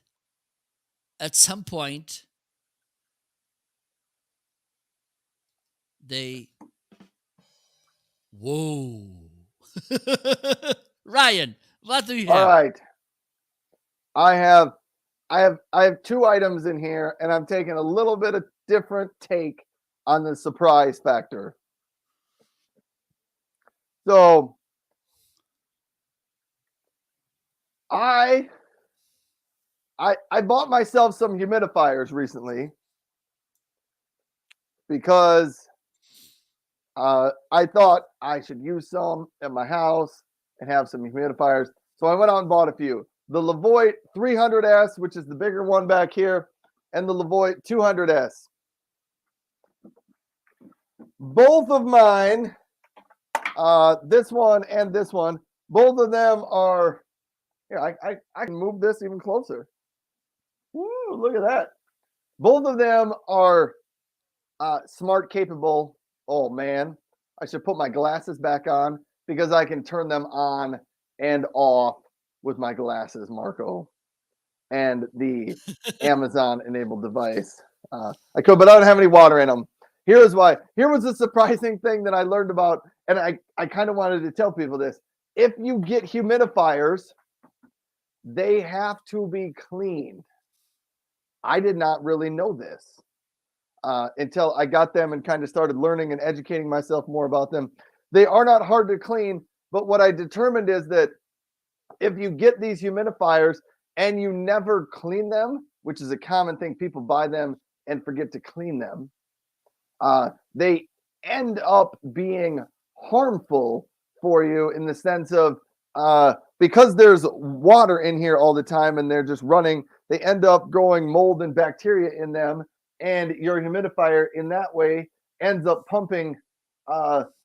at some point, they whoa. Ryan, what do you All have? right. I have two items in here, and I'm taking a little bit of different take on the surprise factor. So I bought myself some humidifiers recently because I thought I should use some at my house and have some humidifiers. So I went out and bought a few. The Levoit 300S, which is the bigger one back here, and the Levoit 200S. Both of mine, this one and this one, both of them are, here, I can move this even closer. Woo, look at that. Both of them are smart capable. Oh man, I should put my glasses back on because I can turn them on and off with my glasses, Marco, and the Amazon enabled device. I could, but I don't have any water in them. Here's why. Here was the surprising thing that I learned about, and I kind of wanted to tell people this. If you get humidifiers, they have to be cleaned. I did not really know this until I got them and kind of started learning and educating myself more about them. They are not hard to clean, but what I determined is that if you get these humidifiers and you never clean them, which is a common thing, people buy them and forget to clean them, they end up being harmful for you in the sense of because there's water in here all the time and they're just running, they end up growing mold and bacteria in them, and your humidifier in that way ends up pumping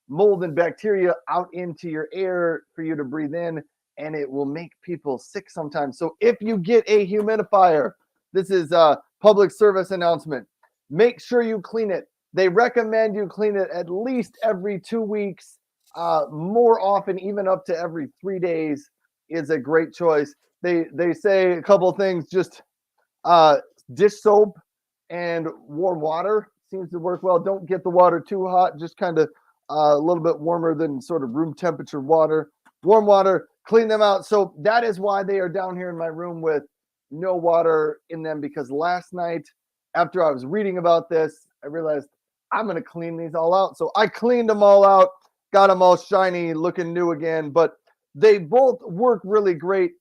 mold and bacteria out into your air for you to breathe in, and it will make people sick sometimes. So if you get a humidifier, this is a public service announcement, make sure you clean it. They recommend you clean it at least every 2 weeks. More often, even up to every 3 days is a great choice. They say a couple of things, just dish soap and warm water seems to work well. Don't get the water too hot, just kind of a little bit warmer than sort of room temperature water. Warm water, clean them out. So that is why they are down here in my room with no water in them, because last night after I was reading about this, I realized I'm going to clean these all out. So I cleaned them all out, got them all shiny, looking new again, but they both work really great.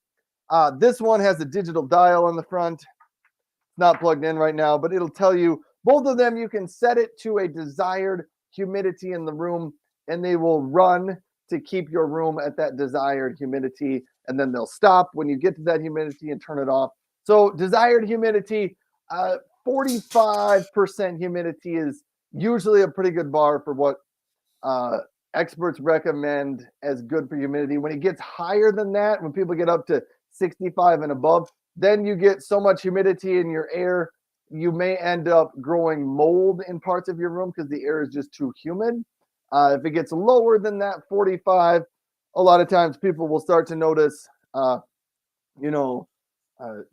This one has a digital dial on the front. It's not plugged in right now, but it'll tell you, both of them, you can set it to a desired humidity in the room, and they will run to keep your room at that desired humidity, and then they'll stop when you get to that humidity and turn it off. So desired humidity, 45% humidity is usually a pretty good bar for what experts recommend as good for humidity. When it gets higher than that, when people get up to 65 and above, then you get so much humidity in your air, you may end up growing mold in parts of your room because the air is just too humid. If it gets lower than that 45, a lot of times people will start to notice,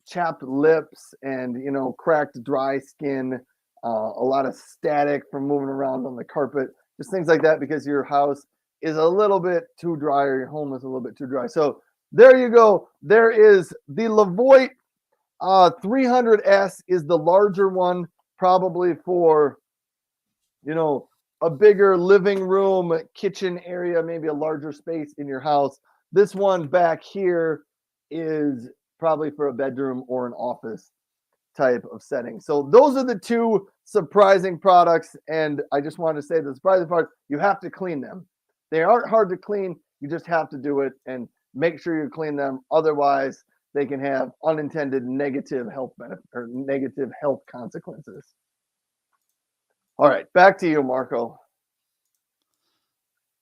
chapped lips and, cracked dry skin, a lot of static from moving around on the carpet, just things like that, because your house is a little bit too dry, or your home is a little bit too dry. So there you go. There is the Levoit 300S is the larger one, probably for, a bigger living room, kitchen area, maybe a larger space in your house. This one back here is probably for a bedroom or an office type of setting. So those are the two surprising products. And I just wanted to say the surprising part, you have to clean them. They aren't hard to clean. You just have to do it and make sure you clean them. Otherwise, they can have unintended negative health benefit or negative health consequences. All right, back to you, Marco.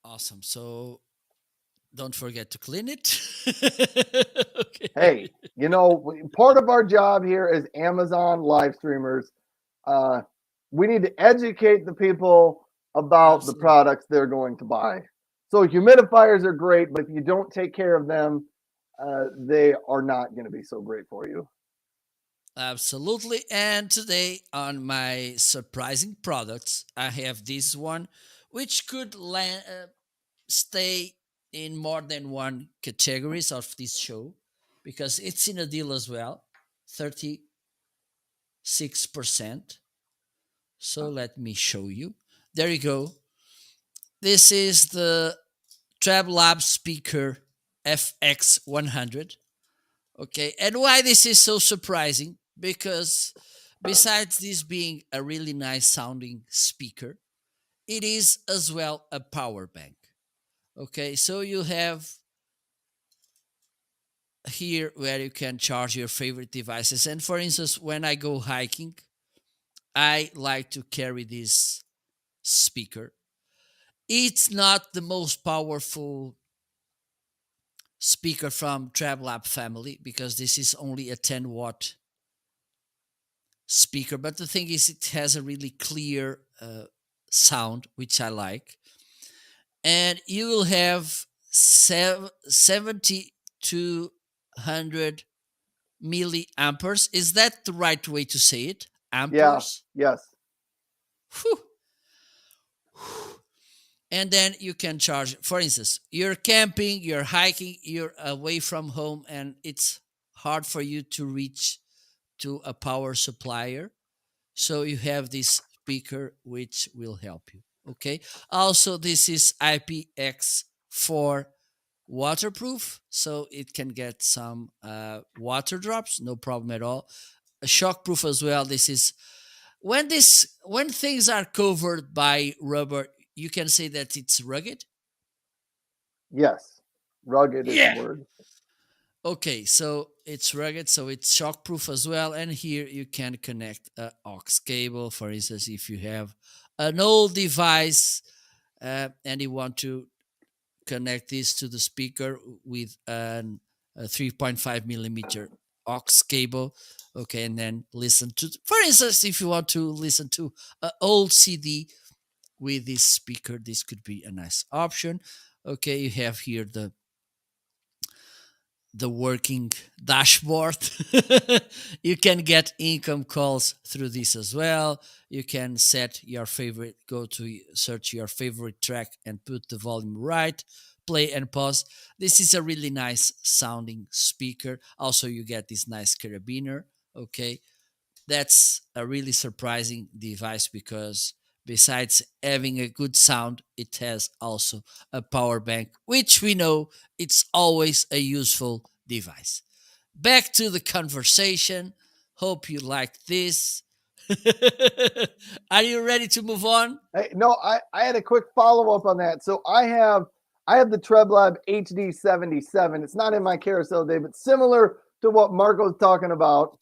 Awesome. So don't forget to clean it. Okay. Hey, part of our job here as Amazon live streamers, we need to educate the people about Absolutely. the products they're going to buy. So humidifiers are great, but if you don't take care of them, they are not going to be so great for you. Absolutely. And today on my surprising products, I have this one, which could stay in more than one categories of this show because it's in a deal as well, 36%. So let me show you. There you go. This is the Treblab speaker FX100. Okay, and why this is so surprising? Because besides this being a really nice sounding speaker, it is as well a power bank. Okay, so you have here where you can charge your favorite devices. And for instance, when I go hiking, I like to carry this speaker. It's not the most powerful speaker from Treblab family because this is only a 10-watt speaker, but the thing is it has a really clear sound, which I like. And you will have 70 to 100 milliamperes. Is that the right way to say it? Yeah. Amperes? Yes. Whew. And then you can charge, for instance, you're camping, you're hiking, you're away from home, and it's hard for you to reach to a power supplier. So you have this speaker which will help you. Okay. Also, this is IPX4 waterproof, so it can get some water drops, no problem at all. Shockproof as well. This is when things are covered by rubber, you can say that it's rugged. Yes. Rugged is the Yeah. word. Okay, so it's rugged, so it's shockproof as well. And here you can connect a aux cable. For instance, if you have an old device and you want to connect this to the speaker with a 3.5 millimeter aux cable, okay, and then listen to, for instance, if you want to listen to an old CD with this speaker, this could be a nice option. Okay, you have here the working dashboard. You can get income calls through this as well. You can set your favorite, go to search your favorite track and put the volume right, play and pause. This is a really nice sounding speaker. Also, you get this nice carabiner. Okay, that's a really surprising device because besides having a good sound, it has also a power bank, which we know it's always a useful device. Back to the conversation. Hope you liked this. Are you ready to move on? Hey, no, I had a quick follow up on that. So I have the Treblab HD77. It's not in my carousel today, but similar to what Marco's talking about.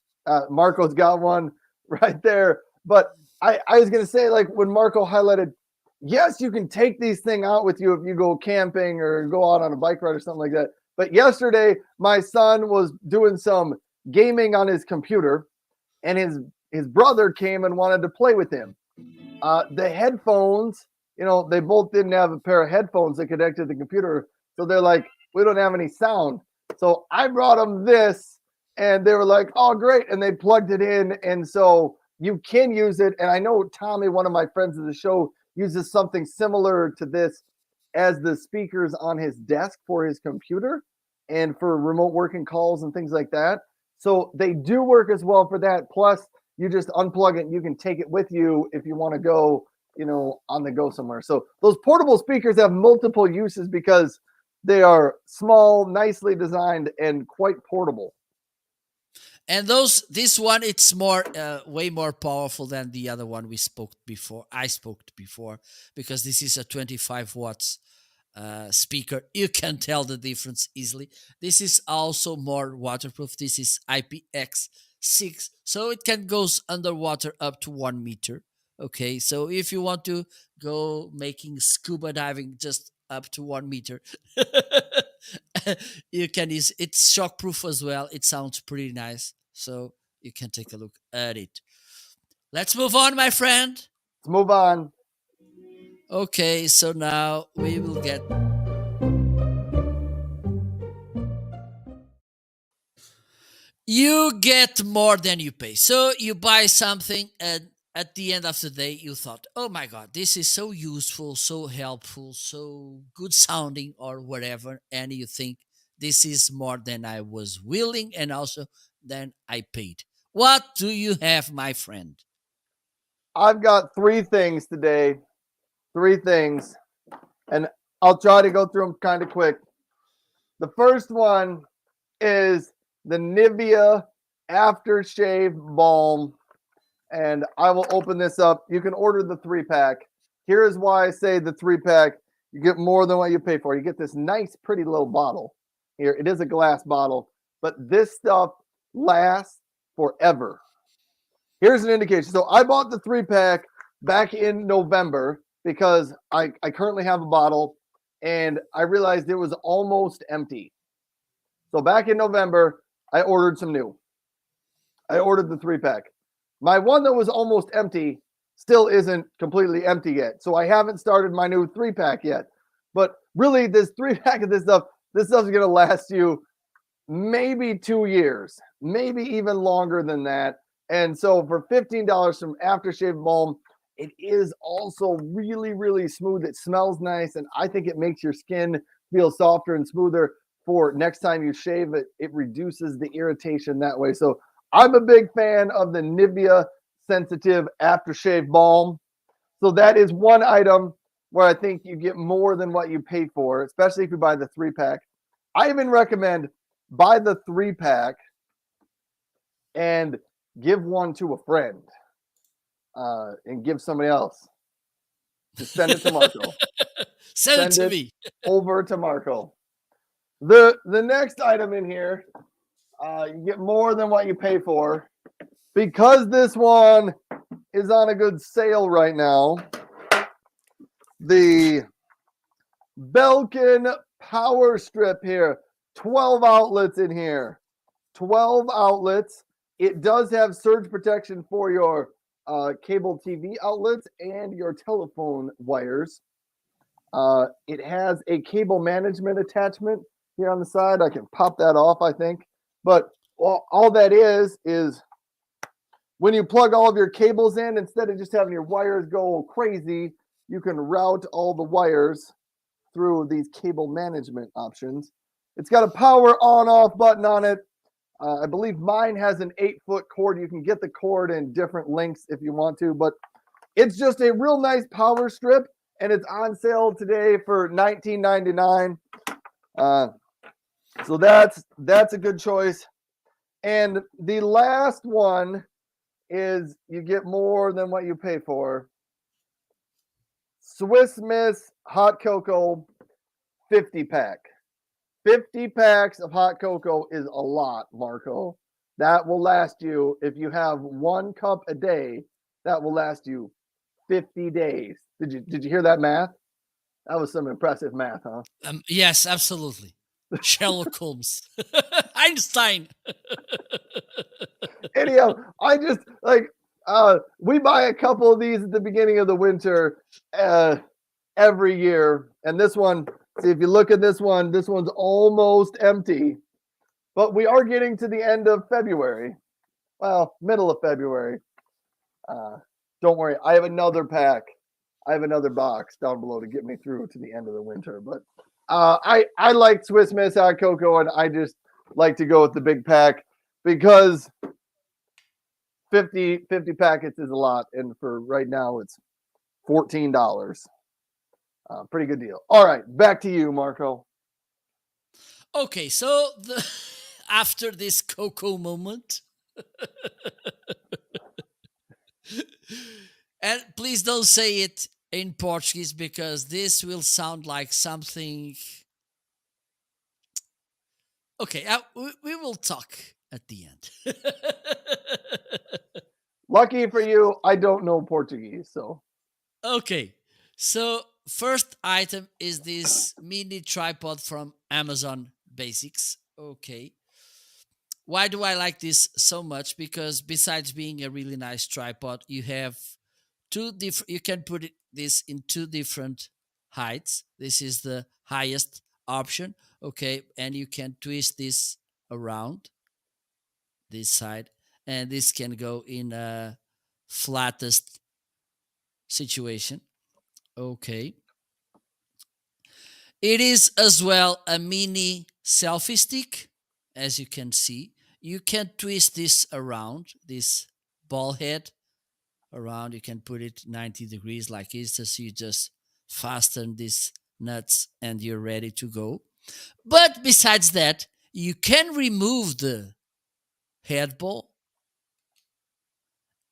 Marco's got one right there. But I was gonna say, like when Marco highlighted, yes, you can take these thing out with you if you go camping or go out on a bike ride or something like that. But yesterday, my son was doing some gaming on his computer, and his brother came and wanted to play with him. The headphones, they both didn't have a pair of headphones that connected to the computer. So they're like, we don't have any sound. So I brought them this, and they were like, oh, great. And they plugged it in. And so you can use it. And I know Tommy, one of my friends of the show, uses something similar to this as the speakers on his desk for his computer and for remote working calls and things like that. So they do work as well for that. Plus, you just unplug it and you can take it with you if you want to go, on the go somewhere. So those portable speakers have multiple uses because they are small, nicely designed, and quite portable. And this one, it's way more powerful than the other one I spoke before, because this is a 25 watts speaker. You can tell the difference easily. This is also more waterproof. This is IPX6, so it can go underwater up to 1 meter. Okay, so if you want to go making scuba diving just up to 1 meter, you can use. It's shockproof as well. It sounds pretty nice, so you can take a look at it. Let's move on, my friend. Let's move on. Okay, so now we will get. You get more than you pay. So you buy something, and at the end of the day, you thought, oh my God, this is so useful, so helpful, so good sounding, or whatever. And you think this is more than I was willing and also than I paid. What do you have, my friend? I've got three things today. Three things. And I'll try to go through them kind of quick. The first one is the Nivea Aftershave Balm. And I will open this up. You can order the 3-pack. Here is why I say the 3-pack. You get more than what you pay for. You get this nice, pretty little bottle. Here, it is a glass bottle, but this stuff lasts forever. Here's an indication. So I bought the 3-pack back in November because I currently have a bottle and I realized it was almost empty. So back in November, I ordered some new. I ordered the 3-pack. My one that was almost empty still isn't completely empty yet. So I haven't started my new 3-pack yet. But really, this 3-pack of this stuff's going to last you maybe 2 years, maybe even longer than that. And so for $15 from Aftershave Balm, it is also really, really smooth. It smells nice, and I think it makes your skin feel softer and smoother for next time you shave it. It reduces the irritation that way. So I'm a big fan of the Nivea Sensitive Aftershave Balm. So that is one item where I think you get more than what you pay for, especially if you buy the 3-pack. I even recommend buy the 3-pack and give one to a friend and give somebody else. Just send it to Marco. Send it to me. Over to Marco. The next item in here, you get more than what you pay for. Because this one is on a good sale right now, the Belkin Power Strip here, 12 outlets in here. 12 outlets. It does have surge protection for your cable TV outlets and your telephone wires. It has a cable management attachment here on the side. I can pop that off, I think. But all that is when you plug all of your cables in, instead of just having your wires go crazy, you can route all the wires through these cable management options. It's got a power on-off button on it. I believe mine has an 8-foot cord. You can get the cord in different lengths if you want to, but it's just a real nice power strip, and it's on sale today for $19.99. So that's a good choice. And the last one is you get more than what you pay for. Swiss Miss Hot Cocoa 50-pack. 50 packs of hot cocoa is a lot, Marco. That will last you, if you have 1 cup a day, that will last you 50 days. Did you hear that math? That was some impressive math, huh? Yes, absolutely. Sherlock Holmes. Einstein. Anyhow, I just we buy a couple of these at the beginning of the winter every year. And this one, see, if you look at this one's almost empty. But we are getting to the end of February. Well, middle of February. Don't worry, I have another pack. I have another box down below to get me through to the end of the winter. But I like Swiss Miss Hot Cocoa, and I just like to go with the big pack because 50 packets is a lot, and for right now it's $14. Pretty good deal. All right, back to you, Marco. Okay, so after this cocoa moment, and please don't say it in Portuguese because this will sound like something. Okay, we will talk at the end. Lucky for you, I don't know Portuguese, so. Okay, so first item is this mini tripod from Amazon Basics. Okay. Why do I like this so much? Because besides being a really nice tripod, you have you can put this in 2 different heights. This is the highest option. Okay. And you can twist this around. this side, and this can go in a flattest situation. Okay. It is as well a mini selfie stick, as you can see. You can twist this around, this ball head around. You can put it 90 degrees like this, so you just fasten these nuts and you're ready to go. But besides that, you can remove the head ball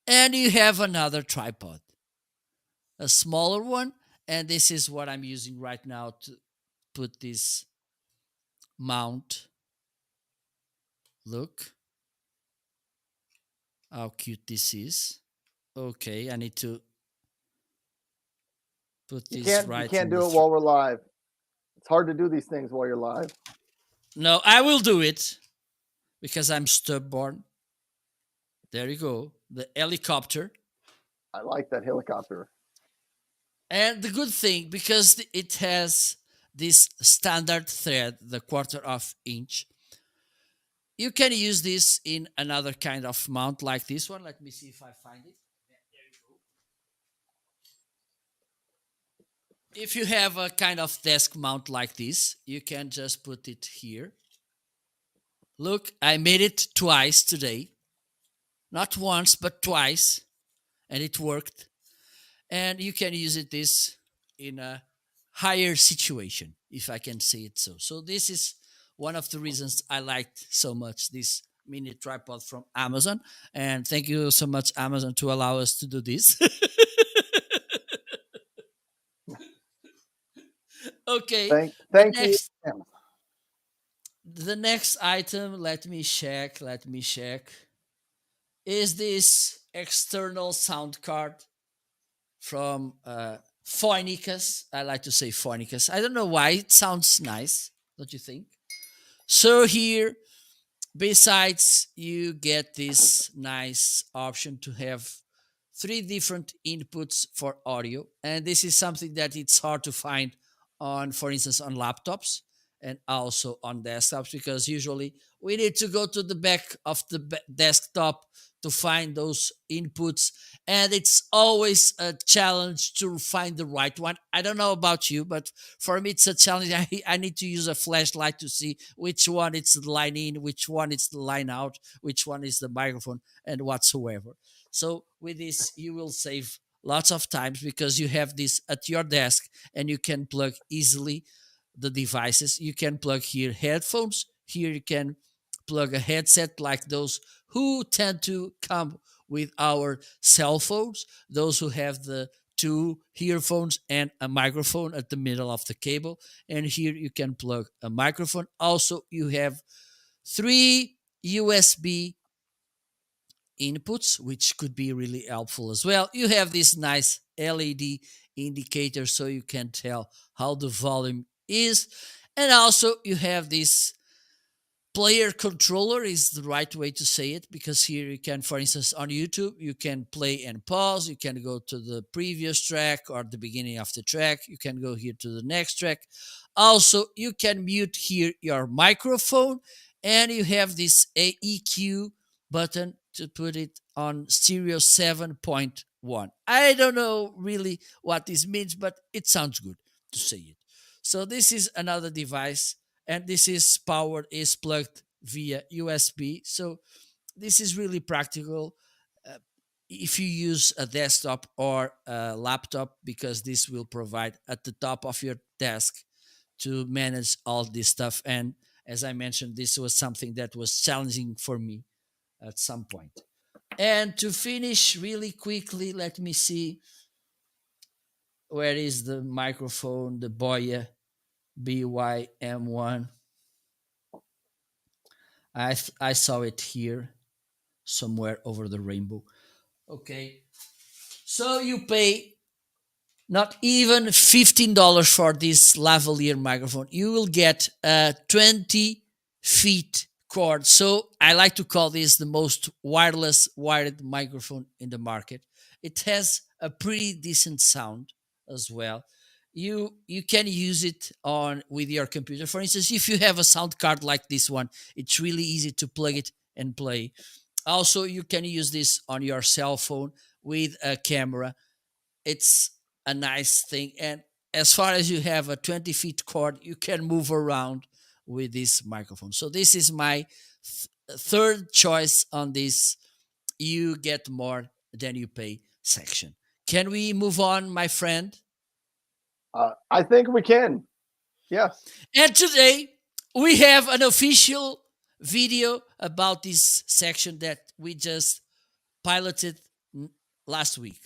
and you have another tripod, a smaller one. And this is what I'm using right now to put this mount. Look how cute this is. Okay, I need to put You this you right can't in do the it while we're live. It's hard to do these things while you're live. No, I will do it because I'm stubborn. There you go. The helicopter. I like that helicopter. And the good thing, because it has this standard thread, the 1/4 inch, you can use this in another kind of mount like this one. Let me see if I find it. There you go. If you have a kind of desk mount like this, you can just put it here. Look, I made it twice today. Not once, but twice. And it worked. And you can use it this in a higher situation, if I can say it so. So this is one of the reasons I liked so much this mini tripod from Amazon. And thank you so much, Amazon, to allow us to do this. Okay. Thank you. The next item, let me check, is this external sound card from Phonicus. I like to say Phonicus. I don't know why. It sounds nice, don't you think? So here, besides, you get this nice option to have 3 different inputs for audio. And this is something that it's hard to find on, for instance, on laptops and also on desktops, because usually we need to go to the back of the desktop to find those inputs, and it's always a challenge to find the right one. I don't know about you, but for me it's a challenge. I need to use a flashlight to see which one is the line in, which one is the line out, which one is the microphone, and whatsoever. So with this you will save lots of times because you have this at your desk and you can plug easily the devices. You can plug here headphones. Here you can plug a headset like those who tend to come with our cell phones, those who have the 2 earphones and a microphone at the middle of the cable. And here you can plug a microphone. Also, you have 3 USB inputs, which could be really helpful as well. You have this nice LED indicator so you can tell how the volume is. And also you have this player controller, is the right way to say it, because here you can, for instance, on YouTube, you can play and pause. You can go to the previous track or the beginning of the track. You can go here to the next track. Also, you can mute here your microphone, and you have this EQ button to put it on stereo 7.1. I don't know really what this means, but it sounds good to say it. So this is another device, and this is plugged via USB. So this is really practical if you use a desktop or a laptop, because this will provide at the top of your desk to manage all this stuff. And as I mentioned, this was something that was challenging for me at some point. And to finish really quickly, let me see, where is the microphone, the Boya BYM1. I saw it here somewhere over the rainbow. Okay, so you pay not even $15 for this lavalier microphone. You will get a 20 feet cord. So I like to call this the most wireless wired microphone in the market. It has a pretty decent sound as well. You can use it on with your computer. For instance, if you have a sound card like this one, it's really easy to plug it and play. Also, you can use this on your cell phone with a camera. It's a nice thing. And as far as you have a 20 feet cord, you can move around with this microphone. So this is my third choice on this you get more than you pay section. Can we move on, my friend? I think we can. Yes. And today we have an official video about this section that we just piloted last week.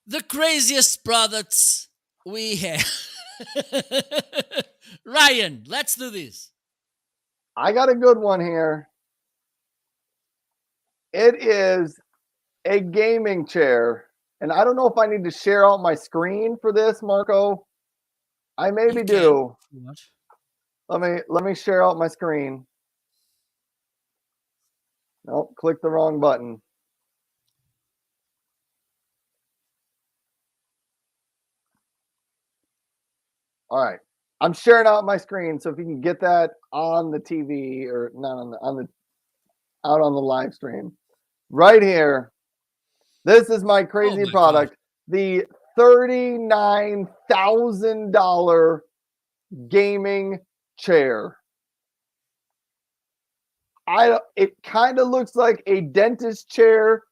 The craziest products we have. Ryan, let's do this. I got a good one here. It is a gaming chair. And I don't know if I need to share out my screen for this, Marco. I maybe You do. can. Let me share out my screen. Nope, click the wrong button. All right. I'm sharing out my screen, so if you can get that on the TV or not on the out on the live stream. Right here. This is my crazy product. God. The $39,000 gaming chair. It kind of looks like a dentist chair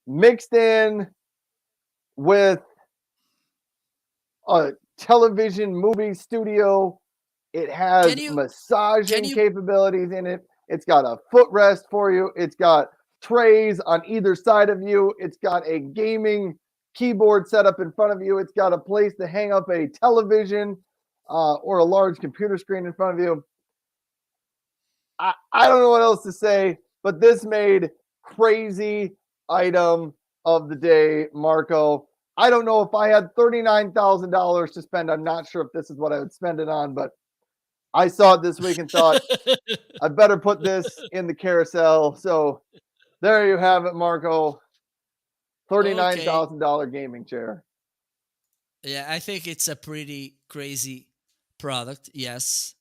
mixed in with a television movie studio. It has massaging capabilities in it. It's got a footrest for you. It's got trays on either side of you. It's got a gaming keyboard set up in front of you. It's got a place to hang up a television or a large computer screen in front of you. I don't know what else to say, but this made crazy item of the day, Marco. I don't know if I had $39,000 to spend. I'm not sure if this is what I would spend it on, but I saw it this week and thought I better put this in the carousel. So there you have it, Marco. $39,000 gaming chair. Yeah, I think it's a pretty crazy product. Yes.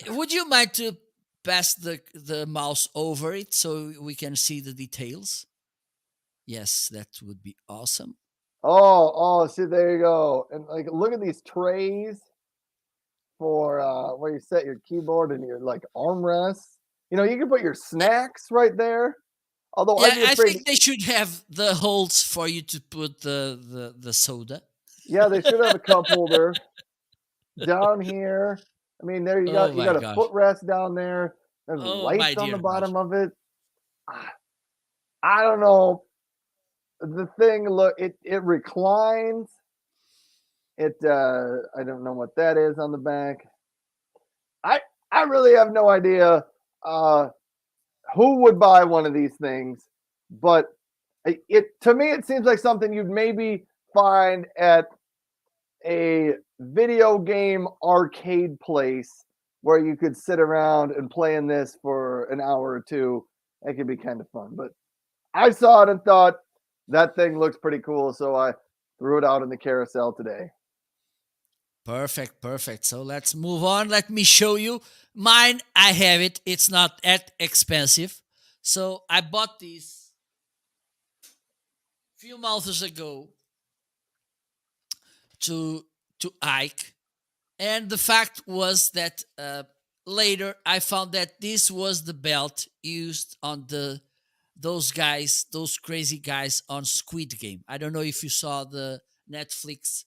Would you mind to pass the mouse over it so we can see the details? Yes, that would be awesome. Oh, see, there you go. And like, look at these trays for where you set your keyboard and your like armrests. You know, you can put your snacks right there. Although yeah, I think they should have the holes for you to put the soda. Yeah, they should have a cup holder down here. I mean, there you got a footrest down there. There's lights on the bottom of it. I don't know. The thing, look, it reclines. I don't know what that is on the back. I really have no idea who would buy one of these things, but to me it seems like something you'd maybe find at a video game arcade place where you could sit around and play in this for an hour or two. It could be kind of fun, but I saw it and thought that thing looks pretty cool, so I threw it out in the carousel today. Perfect. So let's move on. Let me show you. Mine, I have it. It's not that expensive. So I bought these a few months ago to Ike. And the fact was that later I found that this was the belt used on those crazy guys on Squid Game. I don't know if you saw the Netflix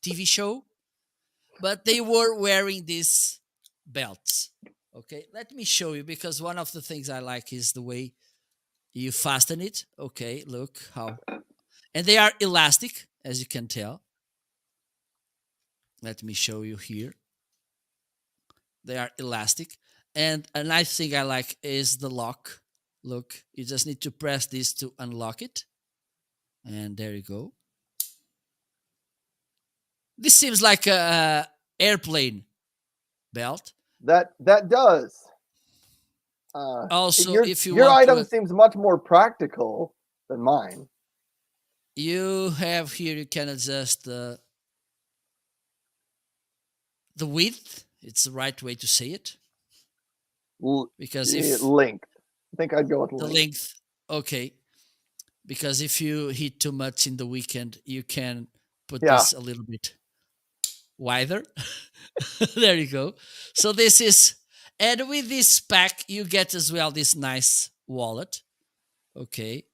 TV show, but they were wearing these belts. Okay, let me show you, because one of the things I like is the way you fasten it. Okay, look how. And they are elastic, as you can tell. Let me show you here. They are elastic. And a nice thing I like is the lock. Look, you just need to press this to unlock it. And there you go. This seems like a airplane belt. That does. Also, if your item seems much more practical than mine. You have here, you can adjust the the width. It's the right way to say it. L- Because if length. I think I'd go with the length. length, okay. Because if you heat too much in the weekend, you can put Yeah. this a little bit wider. There you go. So this is, and with this pack, you get as well this nice wallet. Okay.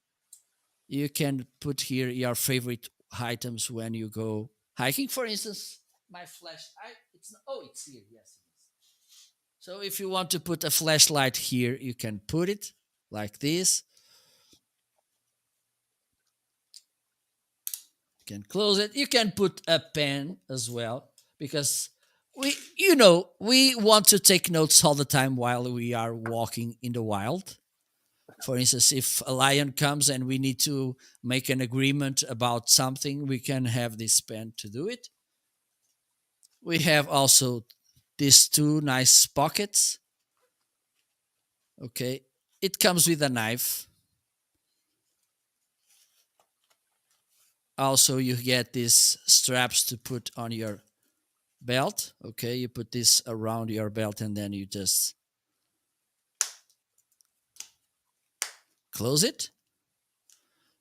You can put here your favorite items when you go hiking. For instance, my flash. It's here. Yes, it is. So if you want to put a flashlight here, you can put it like this. You can close it. You can put a pen as well because we want to take notes all the time while we are walking in the wild. For instance, if a lion comes and we need to make an agreement about something, we can have this pen to do it. We have also these two nice pockets. Okay. It comes with a knife. Also, you get these straps to put on your belt. Okay. You put this around your belt and then you just close it.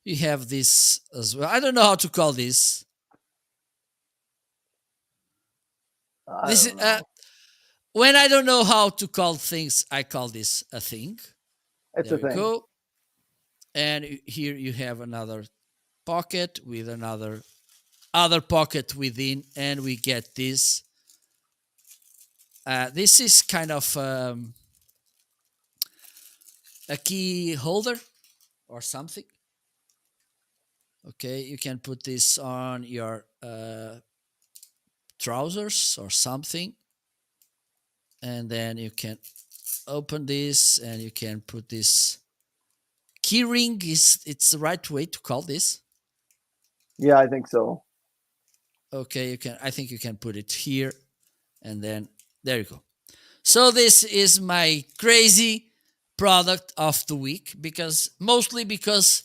You have this as well. I don't know how to call this. I This don't is know. when I don't know how to call things, I call this a thing. It's There a you thing. go. And here you have another pocket with another other pocket within, and we get this. This is kind of a key holder or something. Okay, you can put this on your trousers or something, and then you can open this and you can put this key ring. It's the right way to call this? Yeah, I think so. Okay, you can. I think you can put it here, and then there you go. So this is my crazy product of the week mostly because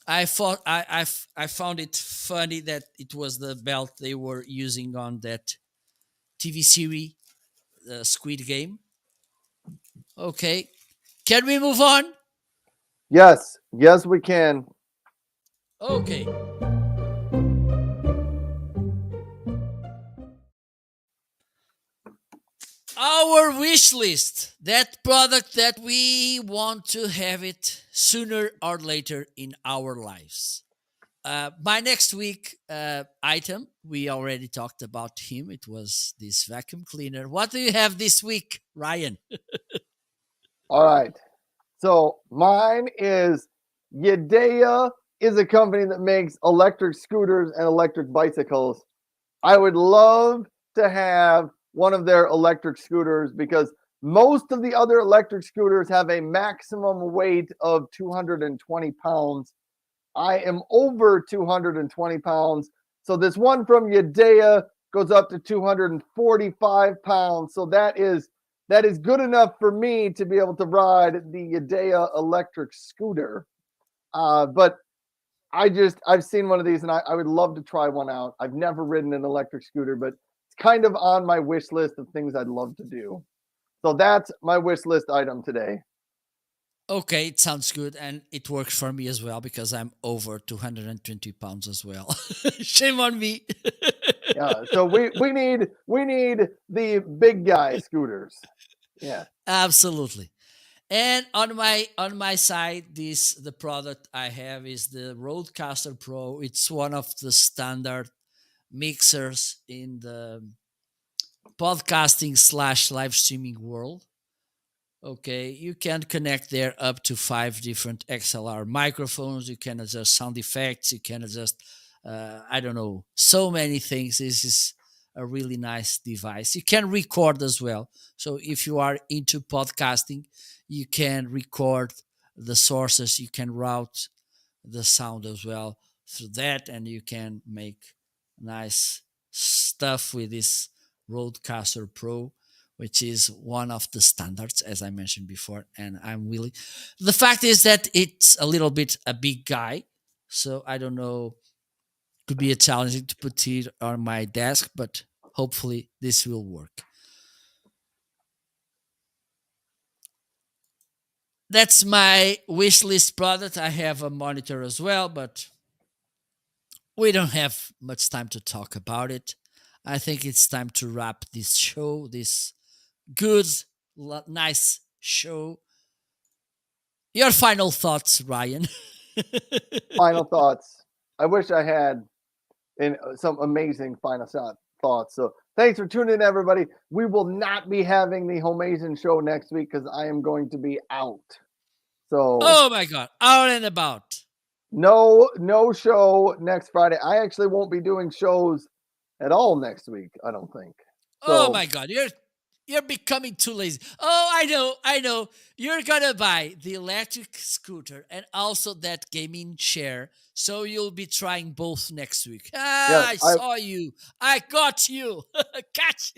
I thought I found it funny that it was the belt they were using on that TV series, Squid Game. Okay, can we move on? Yes, we can. Okay. Our wish list, that product that we want to have it sooner or later in our lives. My next week item, we already talked about him. It was this vacuum cleaner. What do you have this week, Ryan? All right. So mine is Yedea is a company that makes electric scooters and electric bicycles. I would love to have one of their electric scooters because most of the other electric scooters have a maximum weight of 220 pounds. I am over 220 pounds. So this one from Yedea goes up to 245 pounds. So that is good enough for me to be able to ride the Yedea electric scooter. But I've seen one of these and I would love to try one out. I've never ridden an electric scooter, but it's kind of on my wish list of things I'd love to do. So that's my wish list item today. Okay, it sounds good, and it works for me as well because I'm over 220 pounds as well. Shame on me. Yeah. So we need the big guy scooters. Yeah. Absolutely. And on my side, the product I have is the Rodecaster Pro. It's one of the standard mixers in the podcasting / live streaming world. Okay, you can connect there up to 5 different XLR microphones. You can adjust sound effects. You can adjust, I don't know, so many things. This is a really nice device. You can record as well. So if you are into podcasting, you can record the sources. You can route the sound as well through that, and you can make nice stuff with this Rodecaster Pro, which is one of the standards, as I mentioned before. And I'm willing. The fact is that it's a little bit a big guy, so I don't know. Could be a challenging to put it on my desk, but hopefully this will work. That's my wish list product. I have a monitor as well, but we don't have much time to talk about it. I think it's time to wrap this show, this good, nice show. Your final thoughts, Ryan. Final thoughts. I wish I had some amazing final thoughts. So thanks for tuning in, everybody. We will not be having the Homeazin show next week because I am going to be out. So Oh my God, out and about. no show next Friday. I actually won't be doing shows at all next week, I don't think. Oh So my God, you're becoming too lazy. Oh, I know. You're gonna buy the electric scooter and also that gaming chair, so you'll be trying both next week. yeah, I saw you. I got you. Catch.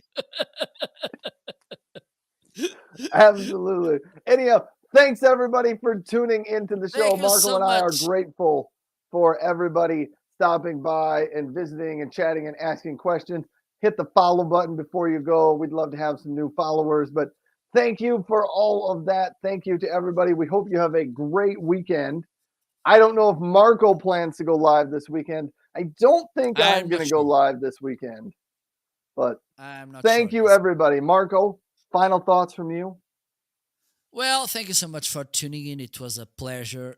absolutely. Anyhow, thanks everybody for tuning into the show. Thank you Marco so and I are much. grateful for everybody stopping by and visiting and chatting and asking questions. Hit the follow button before you go. We'd love to have some new followers, but thank you for all of that. Thank you to everybody. We hope you have a great weekend. I don't know if Marco plans to go live this weekend. I don't think I'm I'm going not to go sure. live this weekend, but I'm not thank sure. you, everybody. Marco, final thoughts from you? Well, thank you so much for tuning in. It was a pleasure.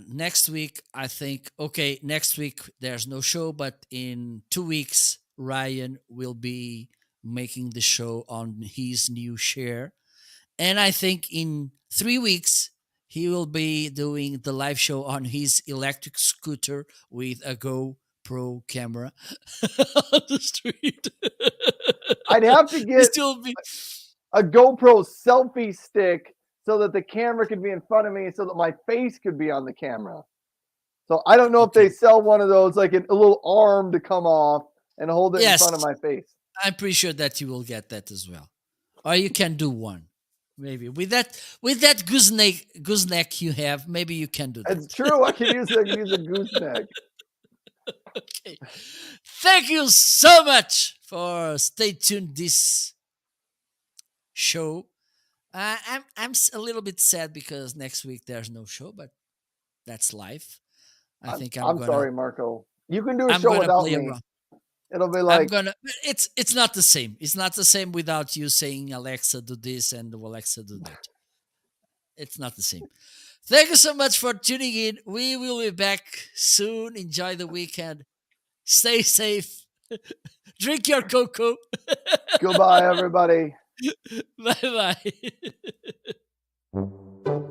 Next week, I think, okay, next week there's no show, but in 2 weeks, Ryan will be making the show on his new share. And I think in 3 weeks, he will be doing the live show on his electric scooter with a GoPro camera on the street. I'd have to get This will be. a GoPro selfie stick so that the camera could be in front of me so that my face could be on the camera. So I don't know if Okay. they sell one of those, like a little arm to come off and hold it in front of Yes, my face. I'm pretty sure that you will get that as well, or you can do one. Maybe with that gooseneck you have, maybe you can do It's that. true. I can use a gooseneck. Okay. Thank you so much for stay tuned this show. I'm a little bit sad because next week there's no show, but that's life. I think I'm sorry, Marco. You can do a I'm show gonna without play me. around. It'll be I'm like gonna. It's not the same. It's not the same without you saying Alexa do this and Alexa do that. It's not the same. Thank you so much for tuning in. We will be back soon. Enjoy the weekend. Stay safe. Drink your cocoa. goodbye, everybody. Bye bye.